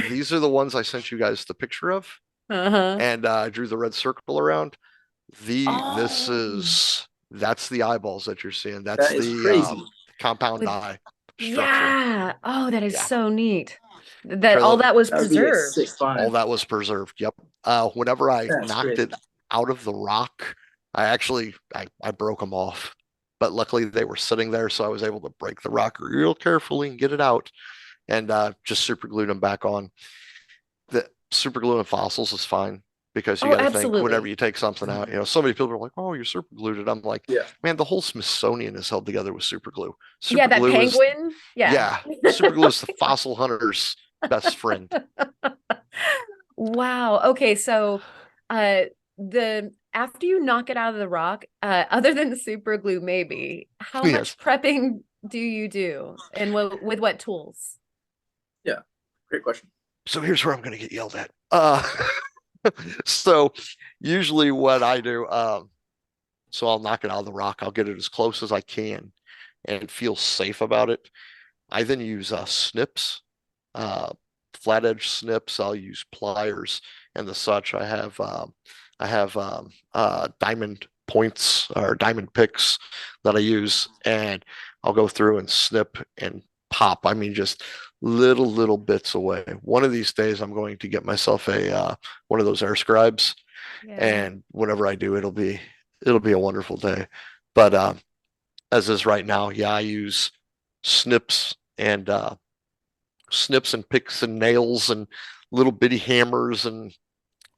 These are the ones I sent you guys the picture of, Uh-huh. and I drew the red circle around. Oh, That's the eyeballs that you're seeing. That's That is the crazy. compound With- eye structure. yeah. Oh, that is Yeah. so neat. That all that was That would be a preserved. sick All find. that was preserved. Yep. Whenever I That's knocked crazy. it out of the rock, I broke them off. But luckily they were sitting there, so I was able to break the rock real carefully and get it out, and just super glued them back on. The super gluing fossils is fine because you Oh, got to think whenever absolutely. you take something out, so many people are like, "Oh, you're super glued it." I'm like, Yeah. man, the whole Smithsonian is held together with super glue. Yeah, Super that glue is penguin. Yeah. super glue is the fossil hunter's best friend. Wow. Okay, so the after you knock it out of the rock, other than the super glue, maybe, how Yes. much prepping do you do? And with what tools? Yeah. Great question. So here's where I'm going to get yelled at. So usually what I do, so I'll knock it out of the rock. I'll get it as close as I can and feel safe about it. I then use snips, flat edge snips. I'll use pliers and the such. I have diamond points or diamond picks that I use, and I'll go through and snip and pop. I mean, just little bits away. One of these days, I'm going to get myself a one of those air scribes, Yeah. and whenever I do, it'll be a wonderful day. But as is right now, yeah, I use snips and picks and nails and little bitty hammers and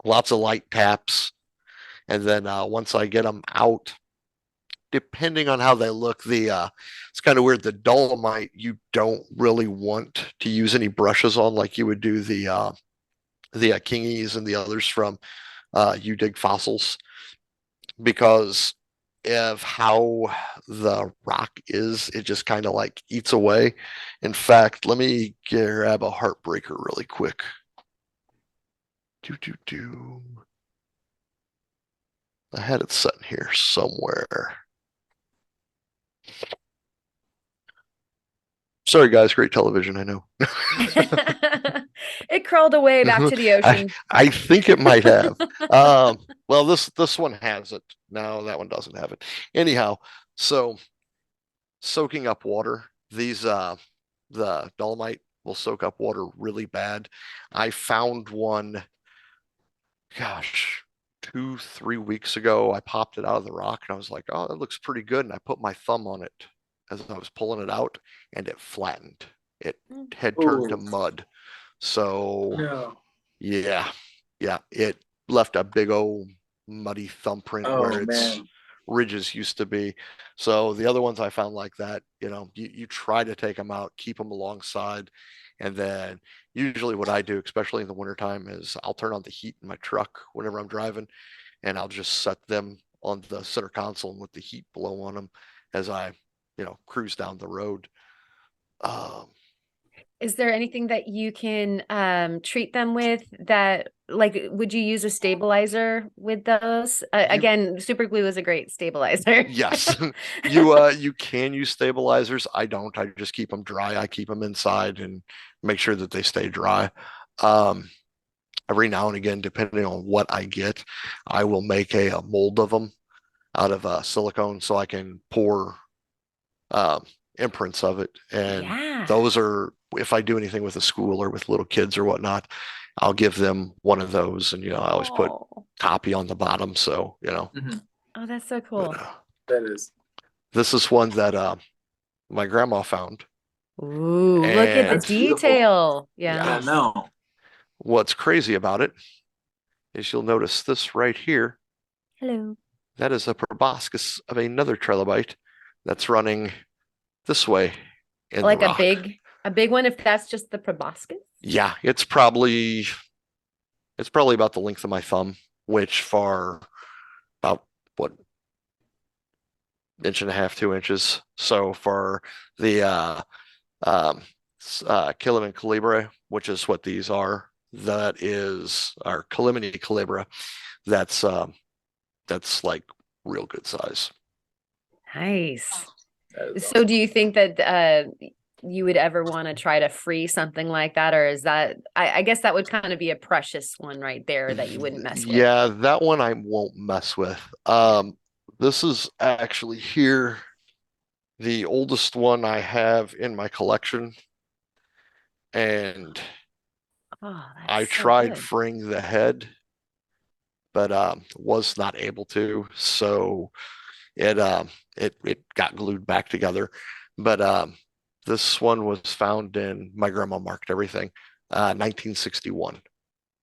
lots of light taps. And then once I get them out, depending on how they look, it's kind of weird. The dolomite, you don't really want to use any brushes on like you would do the the kingies and the others from You Dig Fossils, because of how the rock is, it just kind of like eats away. In fact, let me grab a heartbreaker really quick. I had it sitting here somewhere. Sorry, guys. Great television, I know. It crawled away back to the ocean. I think it might have. Well, this one has it. No, that one doesn't have it. Anyhow, so soaking up water. These the dolomite will soak up water really bad. I found one, gosh, 2-3 weeks ago. I popped it out of the rock and I was like, oh, that looks pretty good. And I put my thumb on it as I was pulling it out, and it flattened. It had turned to mud. So yeah, it left a big old muddy thumbprint where its ridges used to be. So the other ones I found like that, you try to take them out, keep them alongside, and then usually what I do, especially in the wintertime, is I'll turn on the heat in my truck whenever I'm driving, and I'll just set them on the center console and let the heat blow on them as I, cruise down the road. Is there anything that you can treat them with that, like, would you use a stabilizer with those? Again, super glue is a great stabilizer. Yes, you can use stabilizers. I don't. I just keep them dry. I keep them inside and make sure that they stay dry. Every now and again, depending on what I get, I will make a mold of them out of silicone so I can pour imprints of it. And those are, if I do anything with a school or with little kids or whatnot, I'll give them one of those. And, I always put copy on the bottom. So, Oh, that's so cool. But, that is. This is one that my grandma found. Ooh, look at the detail. Yeah, I know. What's crazy about it is you'll notice this right here. Hello. That is a proboscis of another trilobite that's running this way in like the rock. a big one, if that's just the proboscis. Yeah, it's probably about the length of my thumb, which for about what, 1.5 2 inches. So for the Kellison calibra, which is what these are, that is our Calimini calibra, that's like real good size. Nice. So do you think that you would ever want to try to free something like that, or is that, I guess that would kind of be a precious one right there that you wouldn't mess with? Yeah, that one I won't mess with. This is actually here the oldest one I have in my collection, and I tried freeing the head, but was not able to. So it got glued back together. But this one was found in, my grandma marked everything, 1961.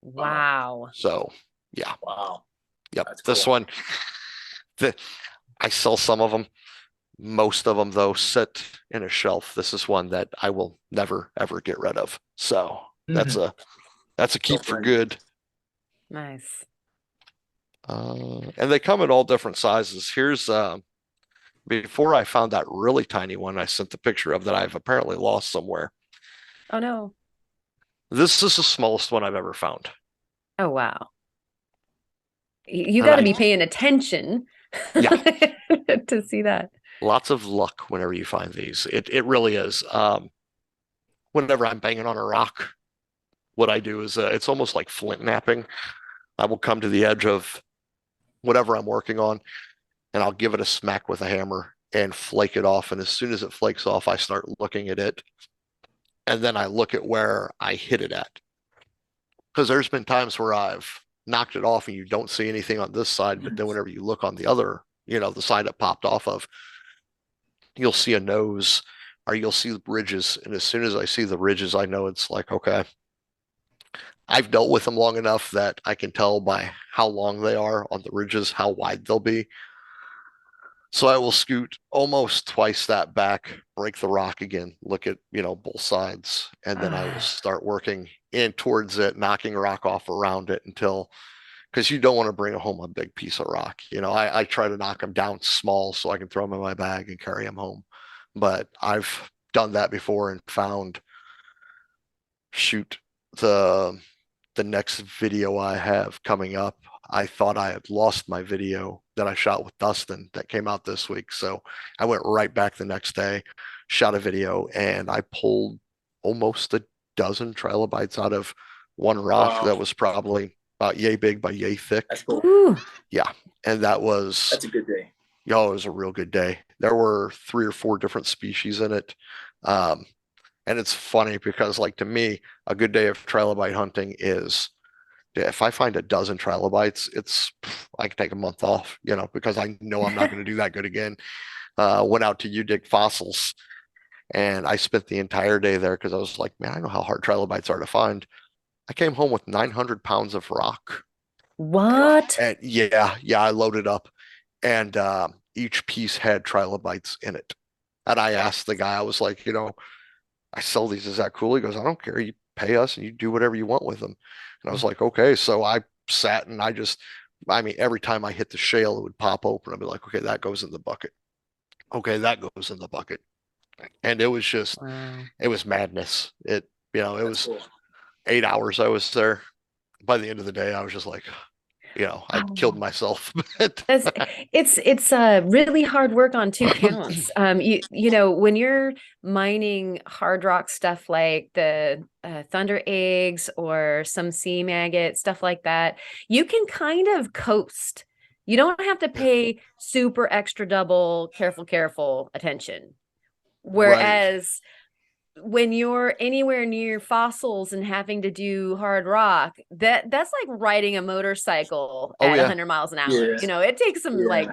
Wow. So yeah. Wow. Yep. This one, I sell some of them. Most of them, though, sit in a shelf. This is one that I will never ever get rid of. So that's a keep for good. Nice. And they come in all different sizes. Here's before I found that really tiny one I sent the picture of that I've apparently lost somewhere. Oh no. This is the smallest one I've ever found. Oh wow. You got to be paying attention. Yeah. To see that. Lots of luck whenever you find these. It really is. Whenever I'm banging on a rock, what I do is it's almost like flint napping. I will come to the edge of whatever I'm working on, and I'll give it a smack with a hammer and flake it off. And as soon as it flakes off, I start looking at it. And then I look at where I hit it at. Because there's been times where I've knocked it off and you don't see anything on this side, but then whenever you look on the other, the side it popped off of, you'll see a nose or you'll see the ridges. And as soon as I see the ridges, I know it's like, okay, I've dealt with them long enough that I can tell by how long they are on the ridges, how wide they'll be. So I will scoot almost twice that back, break the rock again, look at, both sides, and then I will start working in towards it, knocking rock off around it until, because you don't want to bring home a big piece of rock. I try to knock them down small so I can throw them in my bag and carry them home. But I've done that before and found, shoot, the next video I have coming up, I thought I had lost my video that I shot with Dustin that came out this week. So I went right back the next day, shot a video, and I pulled almost a dozen trilobites out of one rock that was probably about yay big by yay thick. That's cool. Ooh. Yeah. And that's a good day. it was a real good day. There were 3 or 4 different species in it. And it's funny because, like, to me, a good day of trilobite hunting is, if I find a dozen trilobites, I can take a month off, because I know I'm not going to do that good again. Went out to dig fossils, and I spent the entire day there because I was like, man, I know how hard trilobites are to find. I came home with 900 pounds of rock. What? And I loaded up, and each piece had trilobites in it. And I asked the guy, I was like, I sell these. Is that cool? He goes, I don't care. You pay us and you do whatever you want with them. And I was like, okay. So I sat and every time I hit the shale, it would pop open. I'd be like, okay, that goes in the bucket. Okay, that goes in the bucket. And it was just, It was madness. It was cool. 8 hours I was there. By the end of the day, I was just like, I killed myself. It's really hard work on 2 counts. When you're mining hard rock stuff like the thunder eggs or some sea maggot, stuff like that, you can kind of coast. You don't have to pay super extra double careful attention. Whereas when you're anywhere near fossils and having to do hard rock, that's like riding a motorcycle at 100 miles an hour. Yeah. It takes some like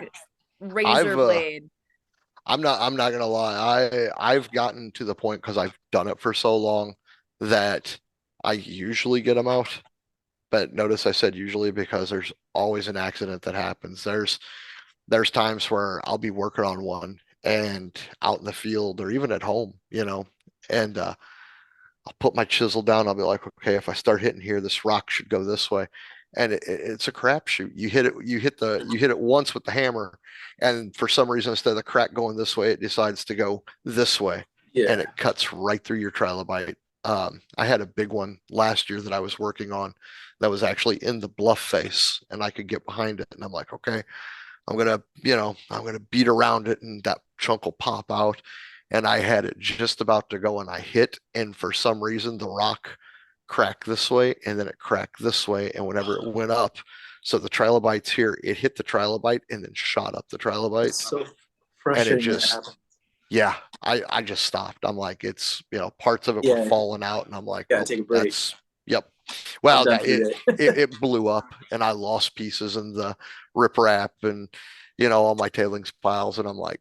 razor blade. I'm not gonna lie. I've gotten to the point, because I've done it for so long, that I usually get them out. But notice I said usually, because there's always an accident that happens. There's times where I'll be working on one and out in the field or even at home, and I'll put my chisel down. I'll be like, okay, if I start hitting here, this rock should go this way. And it's a crapshoot. You hit it once with the hammer, and for some reason, instead of the crack going this way, it decides to go this way, and it cuts right through your trilobite. I had a big one last year that I was working on that was actually in the bluff face, and I could get behind it, and I'm like, okay, I'm gonna beat around it, and that chunk will pop out. And I had it just about to go, and I hit, and for some reason the rock cracked this way, and then it cracked this way, and whenever it went up, so the trilobite's here, it hit the trilobite and then shot up the trilobite. It's so frustrating. And it just, I just stopped. I'm like, it's, parts of it were falling out, and I'm like, gotta take a break. Yep. Well, it blew up, and I lost pieces in the riprap and all my tailings piles, and I'm like,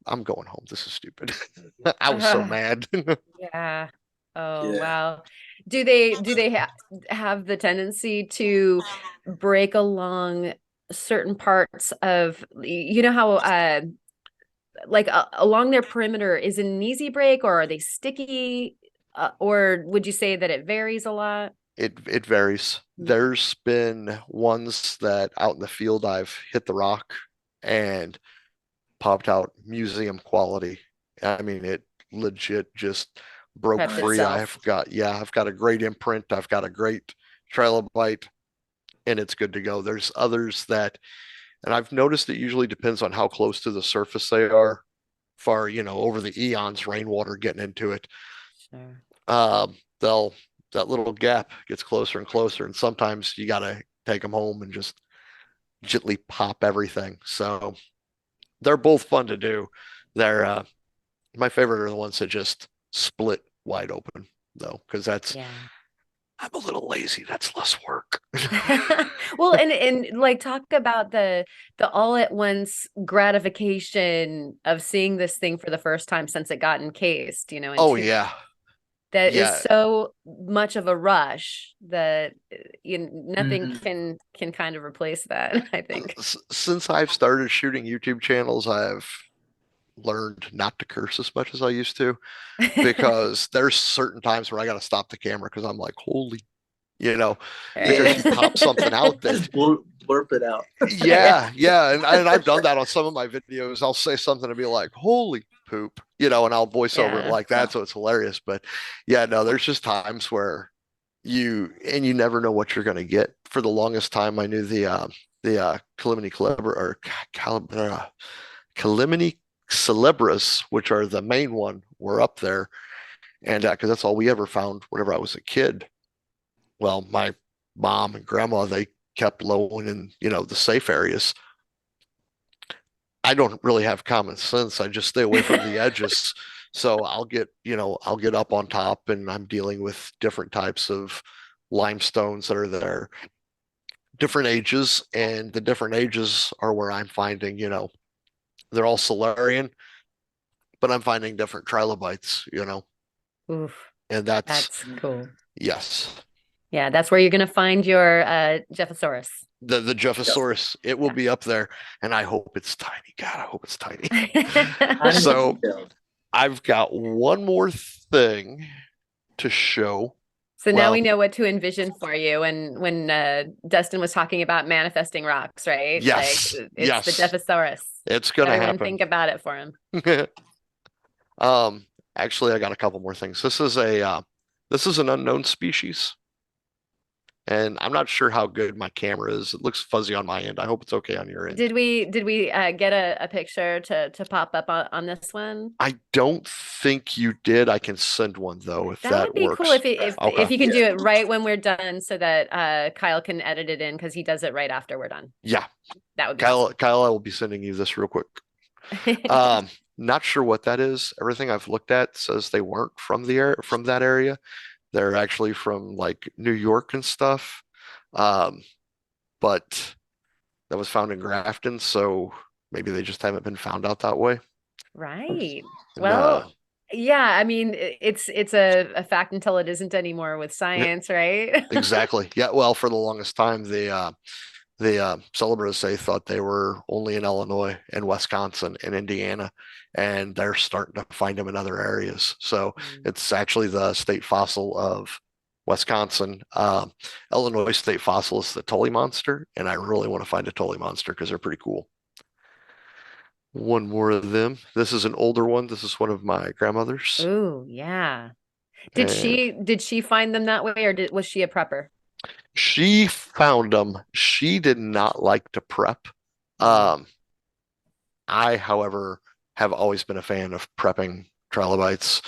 I'm going home. This is stupid. I was so mad. Yeah. Oh, wow. Do they have the tendency to break along certain parts of, how like along their perimeter is it an easy break, or are they sticky, or would you say that it varies a lot? It varies. There's been ones that out in the field I've hit the rock and popped out museum quality. I mean, it legit just broke Prepped free. itself. I've got a great imprint. I've got a great trilobite, and it's good to go. There's others that, and I've noticed it usually depends on how close to the surface they are, far, over the eons, rainwater getting into it. Sure. That little gap gets closer and closer, and sometimes you got to take them home and just gently pop everything. So they're both fun to do. They're my favorite are the ones that just split wide open, though, because I'm a little lazy. That's less work. Well, and like, talk about the all at once gratification of seeing this thing for the first time since it got encased, Oh yeah. that is Yeah. so much of a rush that nothing Mhm. can kind of replace that, I think. Since I've started shooting YouTube channels, I've learned not to curse as much as I used to, because there's certain times where I got to stop the camera because I'm like, holy, you know, because you pop something out that, Just blurp it out. yeah. And I've done that on some of my videos. I'll say something and be like, holy poop, and I'll voice over it Yeah. like that. So it's hilarious. But yeah, no, there's just times where you never know what you're going to get. For the longest time, I knew the Calamity Calibra or Calamity Celebras, which are the main one, were up there. And because that's all we ever found whenever I was a kid. Well, my mom and grandma, they kept lowing in, the safe areas. I don't really have common sense. I just stay away from the edges. So I'll get up on top, and I'm dealing with different types of limestones that are there, different ages, and the different ages are where I'm finding, they're all Solarian, but I'm finding different trilobites, Oof, and that's, that's cool. yes. Yeah, that's where you're gonna find your Jephosaurus. The Jephosaurus, it will be up there, and I hope it's tiny. God, I hope it's tiny. So I've got one more thing to show. So now we know what to envision for you. And when Dustin was talking about manifesting rocks, right? Yes, Like it's yes, the Jephosaurus. it's gonna Everyone happen. think about it for him. Actually, I got a couple more things. This is an unknown species, and I'm not sure how good my camera is. It looks fuzzy on my end. I hope it's okay on your end. Did we get a picture to pop up on this one? I don't think you did. I can send one though if that would be works. cool if Okay. you can do it right when we're done, so that Kyle can edit it in, because he does it right after we're done. Yeah. That would be Kyle, I will be sending you this real quick. awesome. Not sure what that is. Everything I've looked at says they weren't from that area. They're actually from like New York and stuff. But that was found in Grafton, so maybe they just haven't been found out that way. Right. And, Well, yeah, I mean, it's a fact until it isn't anymore with science, right? exactly. Yeah. Well, for the longest time, the Celebras, they thought they were only in Illinois and Wisconsin and Indiana, and they're starting to find them in other areas. So it's actually the state fossil of Wisconsin. Illinois state fossil is the Tully monster, and I really want to find a Tully monster because they're pretty cool. One more of them. This is an older one. This is one of my grandmother's. Oh, yeah. Did And she find them that way, or was she a prepper? she found them. She did not like to prep. I, however, have always been a fan of prepping trilobites,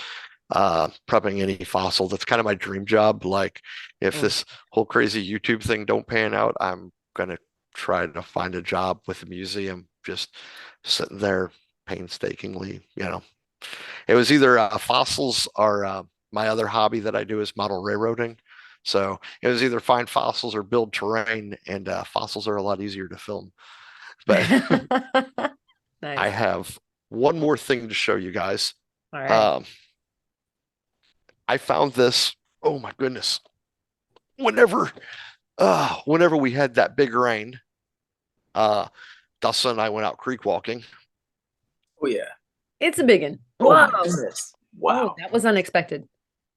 prepping any fossil. That's kind of my dream job. Like, if this whole crazy YouTube thing don't pan out, I'm gonna try to find a job with a museum, just sitting there painstakingly. It was either fossils or my other hobby that I do is model railroading. So it was either find fossils or build terrain, and fossils are a lot easier to film. But Nice. I have one more thing to show you guys. All right. I found this. Oh my goodness! Whenever we had that big rain, Dustin and I went out creek walking. Oh yeah, it's a big one. Oh my goodness! Wow, that was unexpected.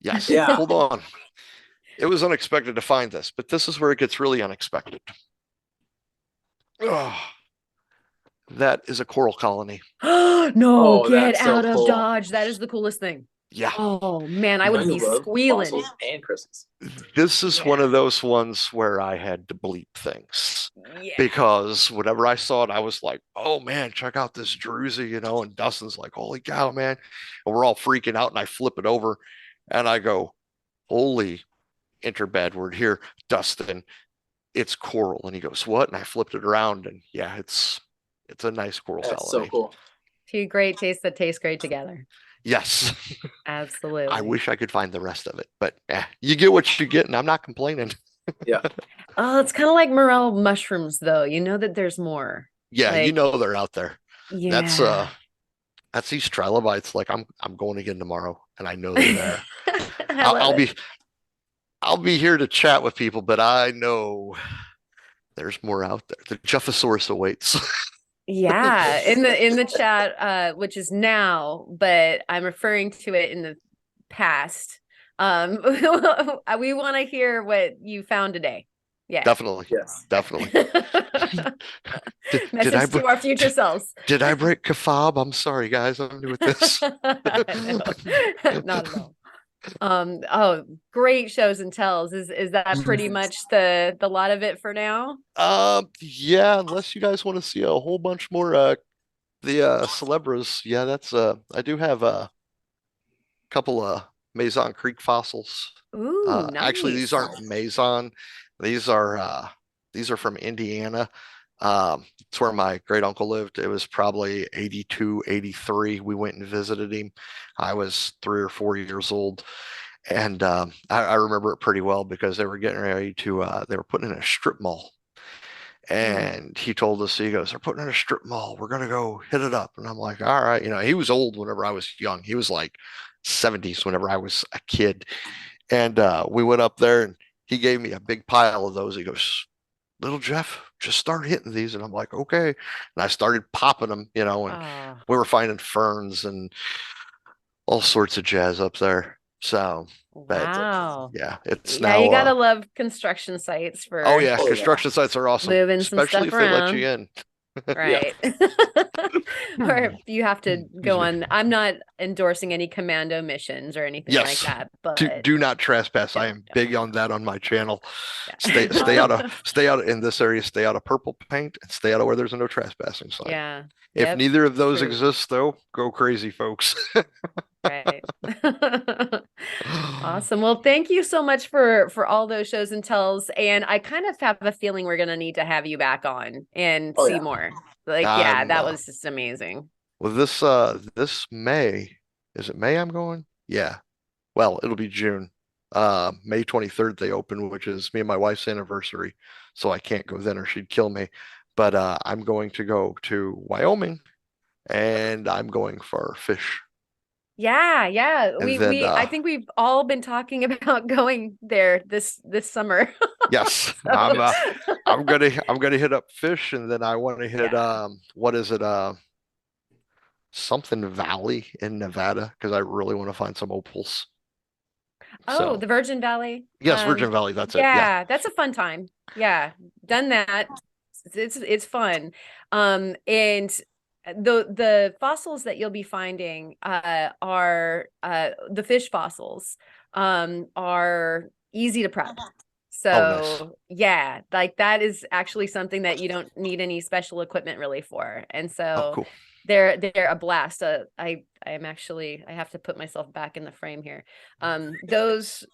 Yes. Yeah. Hold on. It was unexpected to find this, but this is where it gets really unexpected. Oh, that is a coral colony. No, get that's so out of cool. Dodge. That is the coolest thing. Yeah. Oh man, I You would know be you love squealing. fossils and crystals. This is one of those ones where I had to bleep things. Yeah. Because whenever I saw it, I was like, oh man, check out this druzy, and Dustin's like, holy cow, man. And we're all freaking out, and I flip it over and I go, holy, enter bad word here, Dustin, it's coral. And he goes, what? And I flipped it around, and yeah, it's a nice coral That's colony. so cool. Two great tastes that taste great together. Yes. Absolutely. I wish I could find the rest of it, but you get what you get, and I'm not complaining. Yeah. Oh, it's kind of like morel mushrooms, though. You know that there's more. Yeah, like, they're out there. Yeah. That's these trilobites. Like I'm going again tomorrow, and I know they're there. I I'll, love I'll it. be I'll be here to chat with people, but I know there's more out there. The Jeffosaurus awaits. Yeah, in the chat, which is now, but I'm referring to it in the past. We want to hear what you found today. Yeah. Definitely. Yes. Definitely. Did I Message to our future selves. did I break kebab? I'm sorry, guys. I'm new at this. No, not at all. Oh, great shows and tells. Is that pretty much the lot of it for now? Yeah, unless you guys want to see a whole bunch more the Celebras. Yeah, that's I do have a couple of Maison Creek fossils. Ooh, Actually, these nice. aren't Maison. These are from Indiana. It's where my great uncle lived. It was probably 82, 83. We went and visited him. I was 3 or 4 years old. And I remember it pretty well because they were getting ready to they were putting in a strip mall. And he told us, he goes, they're putting in a strip mall. We're gonna go hit it up. And I'm like, all right. He was old whenever I was young. He was like 70s whenever I was a kid. And we went up there and he gave me a big pile of those. He goes, little Jeff, just start hitting these. And I'm like, okay. And I started popping them, and we were finding ferns and all sorts of jazz up there. So, but Wow. yeah, it's Yeah, now. you gotta love construction sites for Oh yeah, Oh, yeah. construction sites are awesome, moving some especially stuff if they let around. you in. Right. Or if you have to go on. I'm not endorsing any commando missions or anything like Yes. that, but Do not trespass. I am big on that on my channel. yeah. Stay out in this area, stay out of purple paint, and stay out of where there's a no trespassing sign. Yeah. If Yep, neither of those true. exist though, go crazy, folks. Right. Awesome. Well, thank you so much for all those shows and tells. And I kind of have a feeling we're gonna need to have you back on and Oh, see yeah. more. Like, yeah, I'm that was just amazing. well this May, is it May I'm going? Yeah. Well, it'll be June. May 23rd they open, which is me and my wife's anniversary. So I can't go then or she'd kill me. But I'm going to go to Wyoming and I'm going for fish. Yeah, yeah. And We then we I think we've all been talking about going there this summer. yes, So- I'm gonna hit up fish and then I want to hit what is it? Something Valley in Nevada because I really want to find some opals. Oh, So the Virgin Valley. yes, Virgin Valley, that's it. Yeah. Yeah, that's a fun time. Yeah, done that. It's fun. And the fossils that you'll be finding are the fish fossils are easy to prep. So nice. yeah, like that is actually something that you don't need any special equipment really for. And so Oh, cool. they're a blast. I have to put myself back in the frame here. Those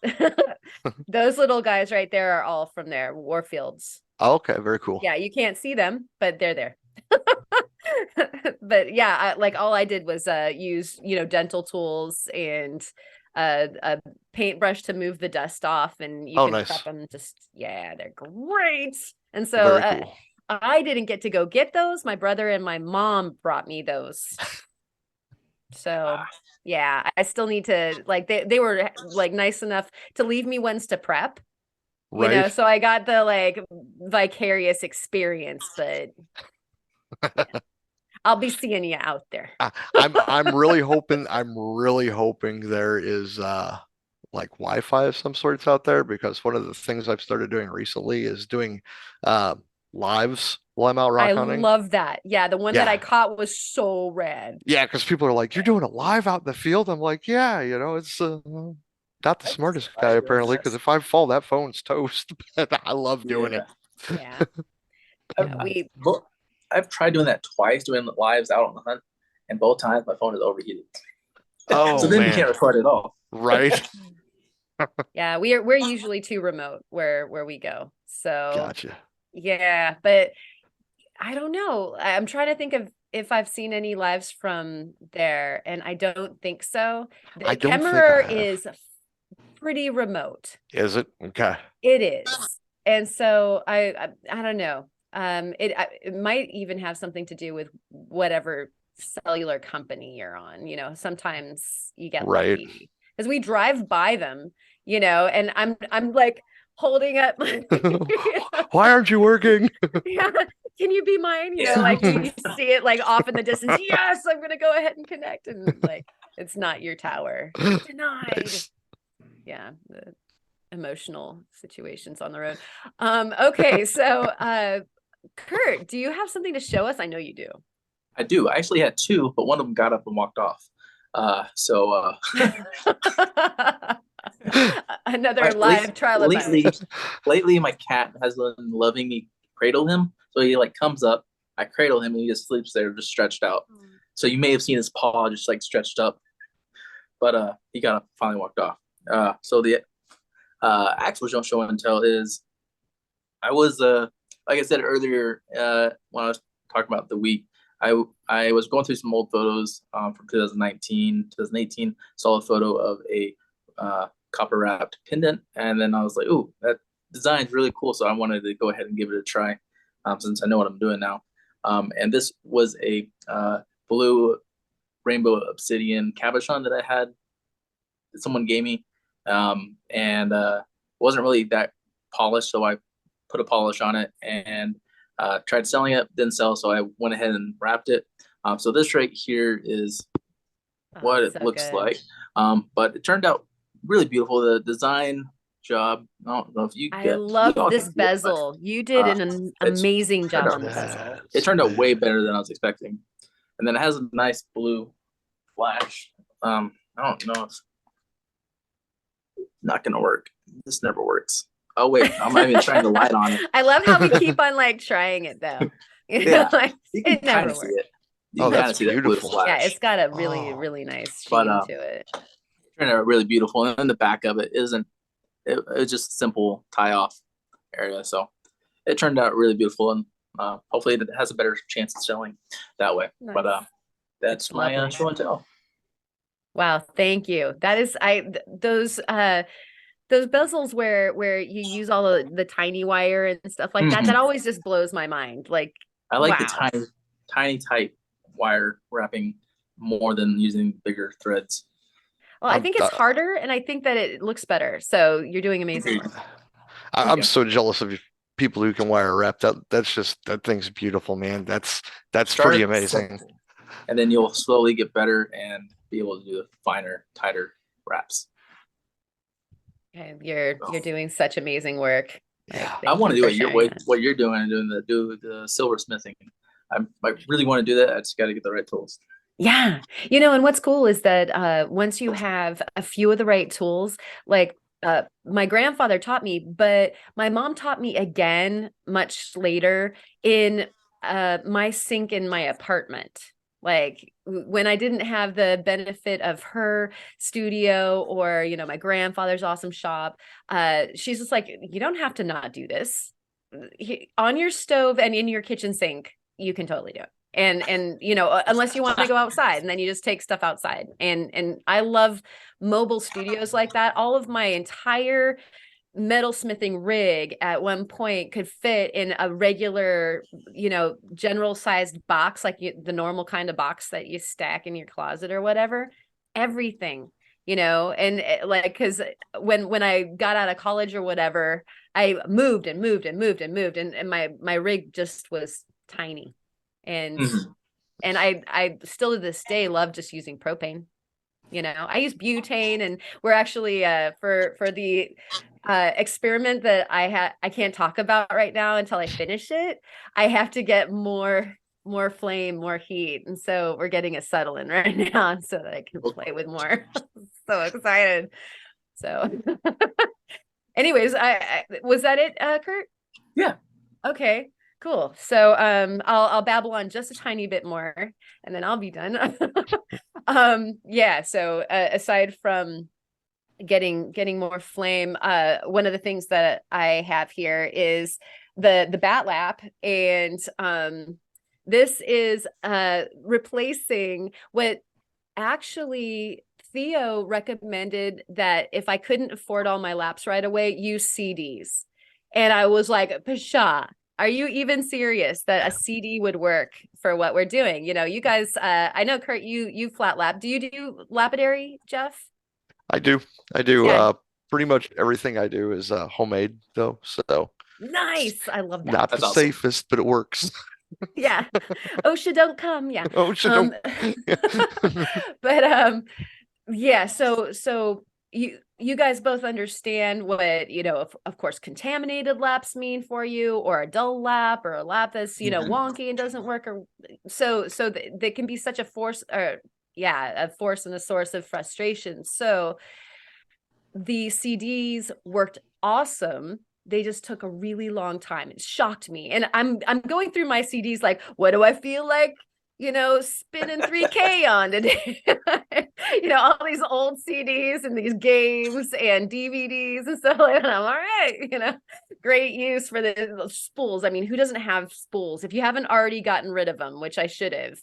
those little guys right there are all from there, Warfields. Oh, okay, very cool. Yeah, you can't see them, but they're there. But yeah, like all I did was use dental tools and a paintbrush to move the dust off, and you can nice. prep them. They're great. And so Very cool. I didn't get to go get those. My brother and my mom brought me those. So yeah, I still need to, like, they were like nice enough to leave me ones to prep. Right. So I got the like vicarious experience, but I'll be seeing you out there. I'm really hoping there is like Wi-Fi of some sorts out there because one of the things I've started doing recently is doing lives while I'm out rock hunting. I love that. Yeah, the one that I Yeah. caught was so rad. Yeah, because people are like, "You're doing a live out in the field." I'm like, "Yeah, it's not the smartest guy apparently because if I fall, that phone's toast." But I love doing it. Yeah. I've tried doing that twice, doing lives out on the hunt, and both times my phone is overheated. Oh, so then man. you can't record at all. Right. Yeah, we're usually too remote where we go. So Gotcha. yeah, but I don't know. I'm trying to think of if I've seen any lives from there, and I don't think so. I don't think I Kemmerer have. is pretty remote. Is it? Okay. It is. And so I don't know. It might even have something to do with whatever cellular company you're on. Sometimes you get Right. lucky. because we drive by them, and I'm like holding up. Why aren't you working? Yeah, can you be mine? Like you see it like off in the distance. Yes, I'm gonna go ahead and connect, and like it's not your tower. Denied. Nice. Yeah, the emotional situations on the road. Okay, so Kurt, do you have something to show us? I know you do. I do. I actually had two, but one of them got up and walked off. Another live trial lately my cat has been loving me cradle him. So he like comes up, I cradle him, and he just sleeps there, just stretched out. So you may have seen his paw just like stretched up, but he got up, finally walked off. So the actual show and tell is, I was like I said earlier, when I was talking about the week, I was going through some old photos from 2019, 2018, saw a photo of a copper wrapped pendant, and then I was like, "Ooh, that design's really cool!" So I wanted to go ahead and give it a try, since I know what I'm doing now. And this was a blue rainbow obsidian cabochon that I had, that someone gave me, and wasn't really that polished, so I put a polish on it and tried selling it. Didn't sell, so I went ahead and wrapped it. So this right here is what it looks like. But it turned out really beautiful. The design job, I don't know if you I love this bezel. You did an amazing job on the bezel. It turned out way better than I was expecting. And then it has a nice blue flash. I don't know if not gonna work. This never works. Oh wait, I'm not even trying the light on it. I love how we keep on like trying it though. Yeah, like you can it never see works. it. You can that's see that blue beautiful. flash. Yeah, it's got a really nice sheen to it. It turned out really beautiful, and then the back of it isn't. It's just a simple tie off area, so it turned out really beautiful, and hopefully it has a better chance of selling that way. Nice. But that's my show and tell. Wow, thank you. That is those bezels where you use all the tiny wire and stuff like that. That always just blows my mind. Like I like the tiny tight wire wrapping more than using bigger threads. Well, I think it's harder, and I think that it looks better. So you're doing amazing. I'm so jealous of people who can wire wrap. That thing's beautiful, man. That's pretty amazing. And then you'll slowly get better and be able to do the finer, tighter wraps. Okay, you're doing such amazing work. Yeah, I want to do what you're doing and do the silversmithing. I really want to do that. I just got to get the right tools. Yeah. And what's cool is that once you have a few of the right tools, like my grandfather taught me, but my mom taught me again much later in my sink in my apartment. Like when I didn't have the benefit of her studio or, my grandfather's awesome shop, she's just like, you don't have to not do this. On your stove and in your kitchen sink, you can totally do it. And unless you want to go outside, and then you just take stuff outside. And I love mobile studios like that. All of my entire metalsmithing rig at one point could fit in a regular, general sized box, like the normal kind of box that you stack in your closet or whatever. Everything, and because when I got out of college or whatever, I moved and my rig just was tiny. And I still to this day love just using propane. I use butane, and we're actually for the experiment that I can't talk about right now until I finish it. I have to get more flame, more heat, and so we're getting a settle in right now so that I can play with more. So excited. So anyways, I was that it, Kurt? Yeah. Okay. Cool. So I'll babble on just a tiny bit more, and then I'll be done. Yeah. So aside from getting more flame, one of the things that I have here is the bat lap, and this is replacing what actually Theo recommended, that if I couldn't afford all my laps right away, use CDs. And I was like, Pasha, are you even serious that a CD would work for what we're doing? You guys, I know, Kurt, you flat lap. Do you do lapidary, Jeff? I do. I do. Yeah. Pretty much everything I do is homemade though, so Nice. I love that. not the That's awesome. safest, but it works. Yeah. OSHA don't come. Yeah. Oh, shit, Um, don't. but yeah, so you guys both understand what, of course, contaminated laps mean for you, or a dull lap, or a lap that's, wonky and doesn't work, or so they can be such a force, or a force and a source of frustration. So the CDs worked awesome. They just took a really long time. It shocked me. And I'm going through my CDs like, what do I feel like, spinning 3K on today? All these old CDs and these games and DVDs and stuff like that. I'm all right, great use for the spools. I mean, who doesn't have spools? If you haven't already gotten rid of them, which I should have,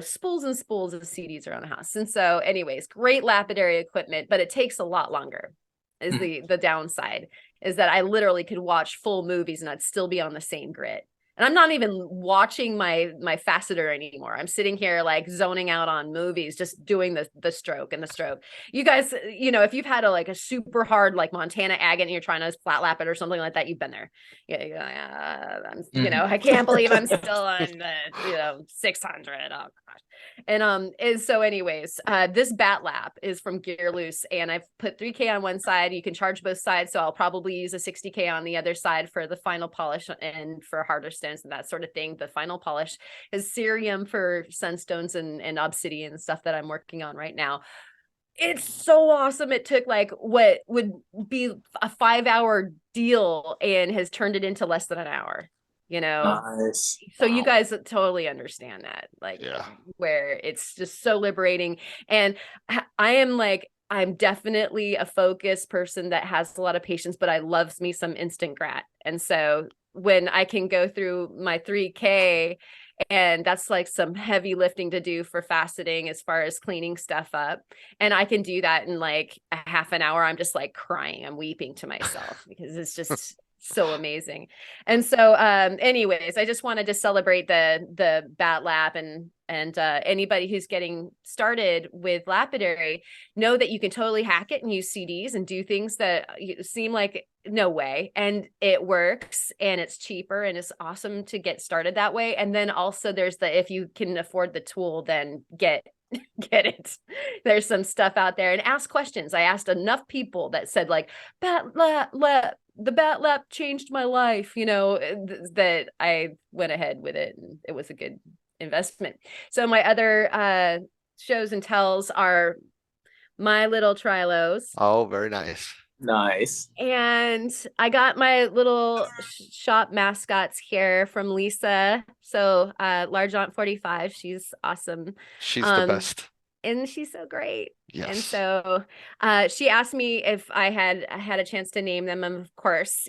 spools and spools of CDs around the house. And so anyways, great lapidary equipment, but it takes a lot longer is the downside, is that I literally could watch full movies and I'd still be on the same grit. And I'm not even watching my faceter anymore. I'm sitting here like zoning out on movies, just doing the stroke and the stroke. You guys, if you've had a super hard like Montana agate and you're trying to flat lap it or something like that, you've been there. I can't believe I'm still on the 600. Oh gosh. And so anyways, this bat lap is from Gear Loose, and I've put 3K on one side. You can charge both sides, so I'll probably use a 60K on the other side for the final polish and for harder stones and that sort of thing. The final polish is cerium for sunstones and obsidian stuff that I'm working on right now. It's so awesome. It took like what would be a 5-hour deal and has turned it into less than an hour. Nice. So you guys totally understand that, where it's just so liberating. And I'm definitely a focused person that has a lot of patience, but I loves me some instant grat. And so when I can go through my 3K, and that's like some heavy lifting to do for faceting as far as cleaning stuff up, and I can do that in like a half an hour, I'm just like crying, I'm weeping to myself because it's just so amazing. And so anyways, I just wanted to celebrate the bat lap, and anybody who's getting started with lapidary, know that you can totally hack it and use CDs and do things that seem like no way, and it works, and it's cheaper, and it's awesome to get started that way. And then also there's if you can afford the tool, then get it. There's some stuff out there, and ask questions. I asked enough people that said like the bat lap changed my life, that I went ahead with it, and it was a good investment. So my other shows and tells are my little trilos. Oh, very nice. Nice. And I got my little shop mascots here from Lisa. So Large Aunt 45, she's awesome. She's the best. And she's so great. Yes. And so she asked me if I had a chance to name them. And of course,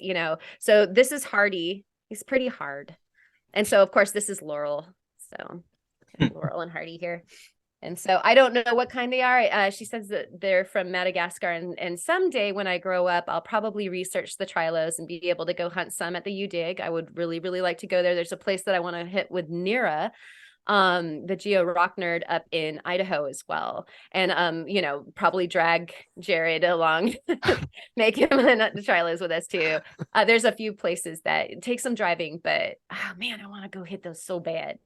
so this is Hardy. He's pretty hard. And so, of course, this is Laurel. So Laurel and Hardy here. And so I don't know what kind they are. She says that they're from Madagascar. And someday when I grow up, I'll probably research the trilos and be able to go hunt some at the U-Dig. I would really, really like to go there. There's a place that I want to hit with Nira, the Geo Rock Nerd up in Idaho as well. And, probably drag Jared along, make him hunt the trilos with us too. There's a few places that take some driving, but oh man, I want to go hit those so bad.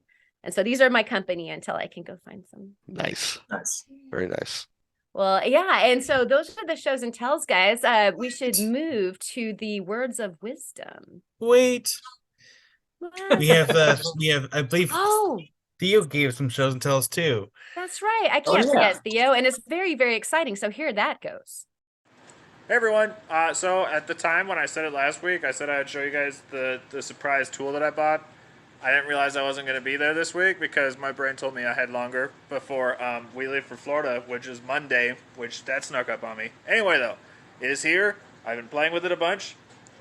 And so these are my company until I can go find some. Nice. Very nice. Well, yeah. And so those are the shows and tells, guys. We should move to the words of wisdom. Wait. What? We have, I believe Oh, Theo gave some shows and tells too. that's right. I can't forget Theo. And it's very, very exciting. So here that goes. Hey everyone. So at the time when I said it last week, I said I'd show you guys the surprise tool that I bought. I didn't realize I wasn't going to be there this week because my brain told me I had longer before we leave for Florida, which is Monday, which that snuck up on me. Anyway, though, it is here. I've been playing with it a bunch.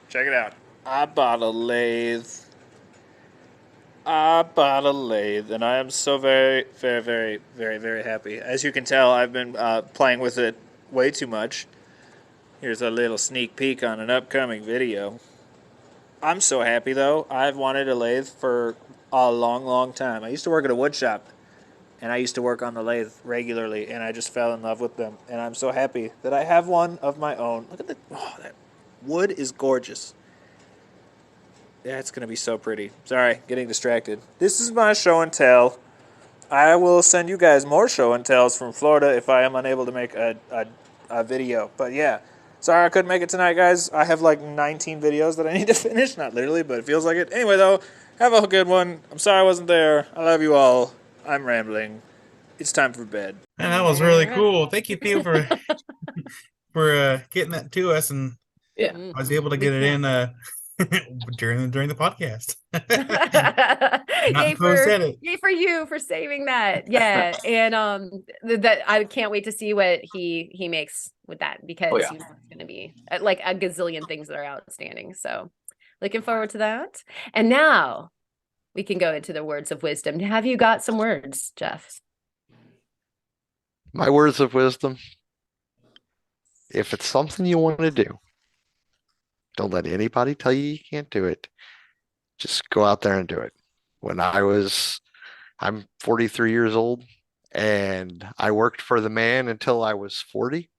Check it out. I bought a lathe. And I am so very, very, very, very, very happy. As you can tell, I've been playing with it way too much. Here's a little sneak peek on an upcoming video. I'm so happy, though. I've wanted a lathe for a long, long time. I used to work at a wood shop, and I used to work on the lathe regularly, and I just fell in love with them. And I'm so happy that I have one of my own. Look at that wood is gorgeous. Yeah, it's going to be so pretty. Sorry, getting distracted. This is my show and tell. I will send you guys more show and tells from Florida if I am unable to make a video. But yeah, sorry I couldn't make it tonight, guys. I have like 19 videos that I need to finish. Not literally, but it feels like it. Anyway, though, have a good one. I'm sorry I wasn't there. I love you all. I'm rambling. It's time for bed. And that was really cool. Thank you, Theo, for getting that to us, and Yeah. I was able to get it in during the podcast. Yay for you for saving that. Yeah. And that I can't wait to see what he makes with that, because you know, it's going to be like a gazillion things that are outstanding. So looking forward to that. And now we can go into the words of wisdom. Have you got some words, Jeff? My words of wisdom: if it's something you want to do, don't let anybody tell you you can't do it. Just go out there and do it. I'm 43 years old, and I worked for the man until I was 40.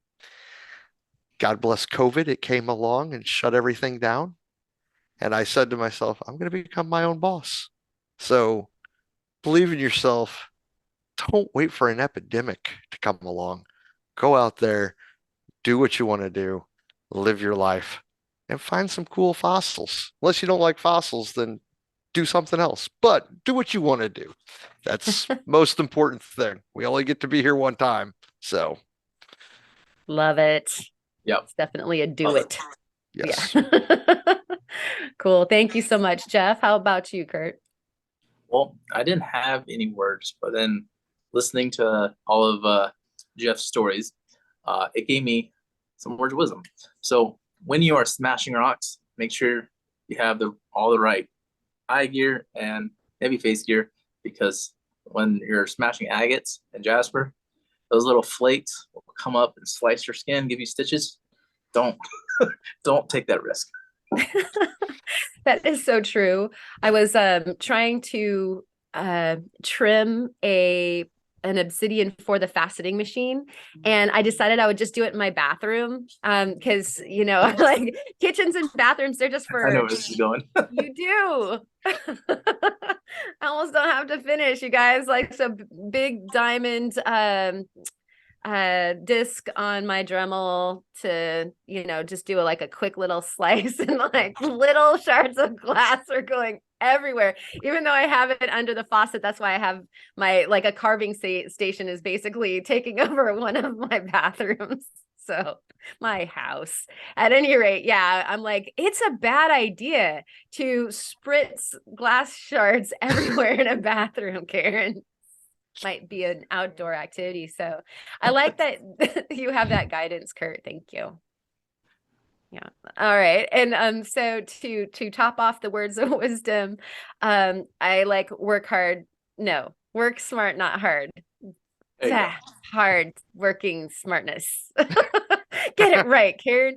God bless COVID. It came along and shut everything down. And I said to myself, I'm going to become my own boss. So believe in yourself. Don't wait for an epidemic to come along. Go out there, do what you want to do, live your life, and find some cool fossils. Unless you don't like fossils, then do something else. But do what you want to do. That's most important thing. We only get to be here one time. So love it. Yep. It's definitely a do it. yes. Yeah. Cool. Thank you so much, Jeff. How about you, Kurt? Well, I didn't have any words, but then listening to all of Jeff's stories, it gave me some words of wisdom. So when you are smashing rocks, make sure you have all the right eye gear and maybe face gear, because when you're smashing agates and jasper, those little flakes will come up and slice your skin, give you stitches. Don't take that risk. That is so true. I was trying to trim an obsidian for the faceting machine, and I decided I would just do it in my bathroom, because you know, like kitchens and bathrooms, they're just for, I know where this is going. you do. I almost don't have to finish, you guys. Like, so big diamond disc on my Dremel to, you know, just do a quick little slice, and like little shards of glass are going everywhere, even though I have it under the faucet. That's why I have my a carving station is basically taking over one of my bathrooms. So my house, at any rate, yeah, I'm like, it's a bad idea to spritz glass shards everywhere in a bathroom, Karen. Might be an outdoor activity. So I like that you have that guidance, Kurt. Thank you. Yeah. All right. And so to top off the words of wisdom, I like work hard. No, work smart, not hard. Hard working smartness. Get it right, Karen.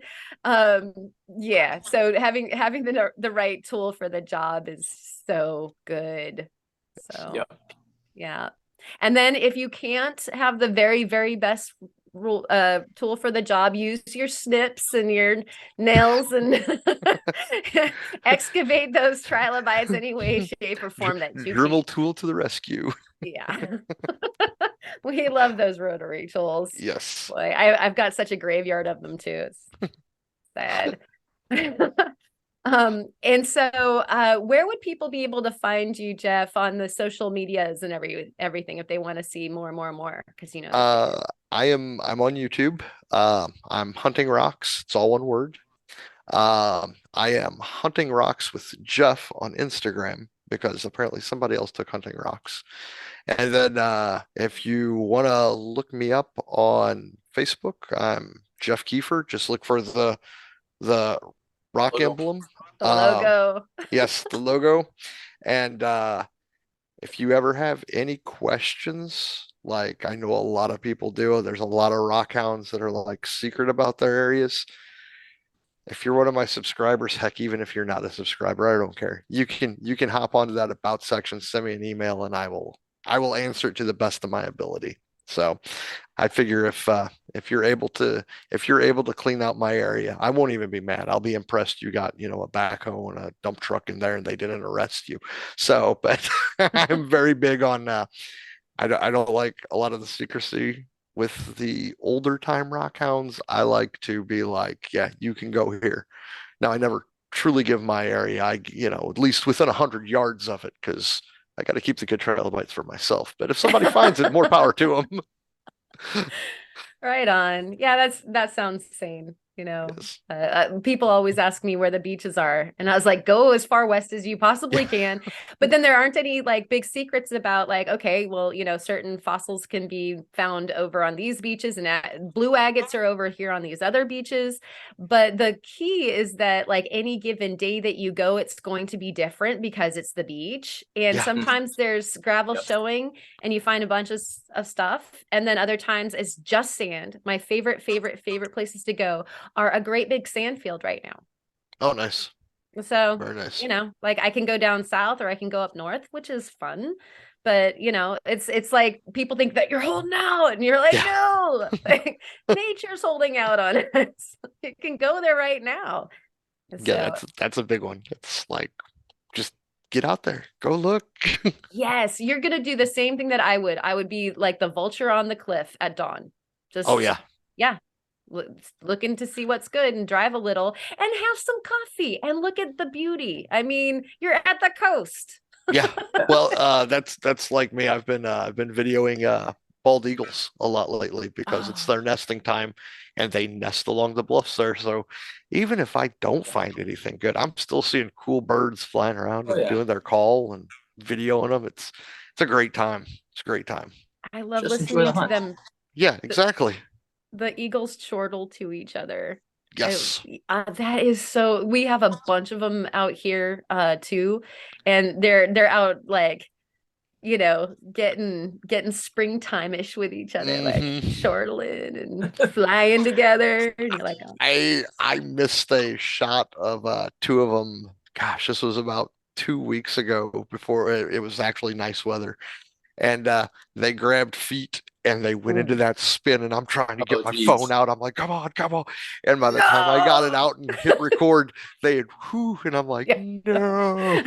Yeah. So having the right tool for the job is so good. So yeah. And then if you can't have the very, very best tool for the job, use your snips and your nails and excavate those trilobites any way, shape, or form that you Dremel tool to the rescue. Yeah. We love those rotary tools. Yes. Boy, I've got such a graveyard of them too. It's sad. And so where would people be able to find you, Jeff, on the social medias and everything if they want to see more? Because I'm on YouTube. I'm HuntingRocks. It's all one word. I am HuntingRocks with Jeff on Instagram, because apparently somebody else took HuntingRocks. And then if you want to look me up on Facebook, I'm Jeff Kiefer. Just look for the rock emblem. The logo. Yes, the logo. And if you ever have any questions, like I know a lot of people do, there's a lot of rockhounds that are secret about their areas. If you're one of my subscribers, heck, even if you're not a subscriber, I don't care. You can hop onto that about section, send me an email, and I will I will answer it to the best of my ability. So I figure if you're able to clean out my area, I won't even be mad. I'll be impressed you got, a backhoe and a dump truck in there and they didn't arrest you. So, but I'm very big on I don't like a lot of the secrecy with the older time rock hounds. I like to be like, yeah, you can go here. Now I never truly give my area, at least within 100 yards of it, because I got to keep the good trilobites for myself. But if somebody finds it, more power to them. Right on. Yeah, that sounds sane. Yes. People always ask me where the beaches are, and I was like, go as far west as you possibly can. But then there aren't any like big secrets about like, okay, well, certain fossils can be found over on these beaches, and blue agates are over here on these other beaches. But the key is that like any given day that you go, it's going to be different because it's the beach, and Yeah. sometimes there's gravel showing, and you find a bunch of stuff, and then other times it's just sand. My favorite places to go are a great big sand field right now. Oh, nice. So, Very nice. like I can go down south or I can go up north, which is fun. But, it's like people think that you're holding out and you're like, no, like, nature's holding out on us. It can go there right now. Yeah, that's a big one. It's like, just get out there, go look. Yes, you're going to do the same thing that I would. I would be like the vulture on the cliff at dawn. Just, oh, yeah. Yeah. Looking to see what's good and drive a little and have some coffee and look at the beauty. I mean, you're at the coast. Yeah. Well, that's like me. I've been videoing bald eagles a lot lately because it's their nesting time and they nest along the bluffs there. So even if I don't find anything good, I'm still seeing cool birds flying around and doing their call and videoing them. It's a great time. It's a great time. I love Just enjoy listening the to hunt. them. Yeah, exactly. The eagles chortle to each other. Yes. That is so. We have a bunch of them out here too, and they're out like getting springtime-ish with each other, like chortling and flying together. And you're like, oh. I missed a shot of two of them. Gosh, this was about 2 weeks ago before it was actually nice weather. And they grabbed feet and they went into that spin, and I'm trying to get my phone out. I'm like, come on. And by the time I got it out and hit record, they had whoo, and I'm like, no.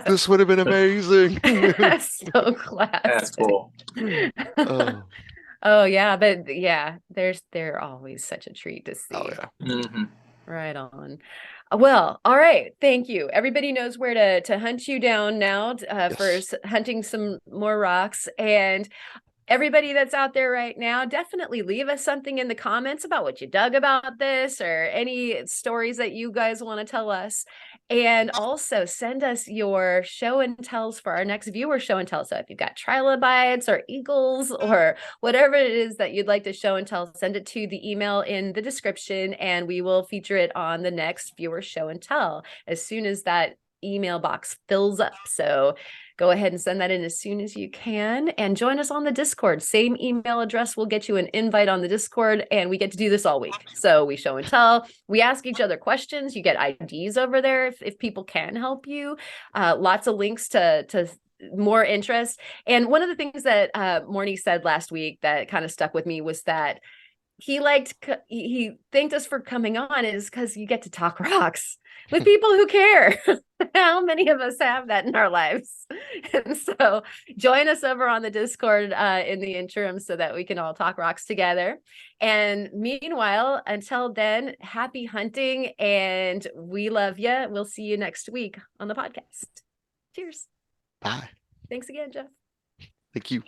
This would have been amazing. So classic. That's cool. Oh yeah, but yeah, they're always such a treat to see. Oh yeah. Mm-hmm. Right on. Well, all right. Thank you. Everybody knows where to hunt you down now for hunting some more rocks. And everybody that's out there right now, definitely leave us something in the comments about what you dug about this or any stories that you guys want to tell us. And also send us your show and tells for our next viewer show and tell. So if you've got trilobites or eagles or whatever it is that you'd like to show and tell, send it to the email in the description and we will feature it on the next viewer show and tell as soon as that email box fills up. So go ahead and send that in as soon as you can and join us on the Discord. Same email address will get you an invite on the Discord, and we get to do this all week. So we show and tell, we ask each other questions. You get IDs over there if people can help you. Lots of links to more interest. And one of the things that Morny said last week that kind of stuck with me was that he thanked us for coming on is because you get to talk rocks with people who care. How many of us have that in our lives? And so join us over on the Discord in the interim so that we can all talk rocks together. And meanwhile, until then, happy hunting and we love you. We'll see you next week on the podcast. Cheers. Bye. Thanks again, Jeff. Thank you.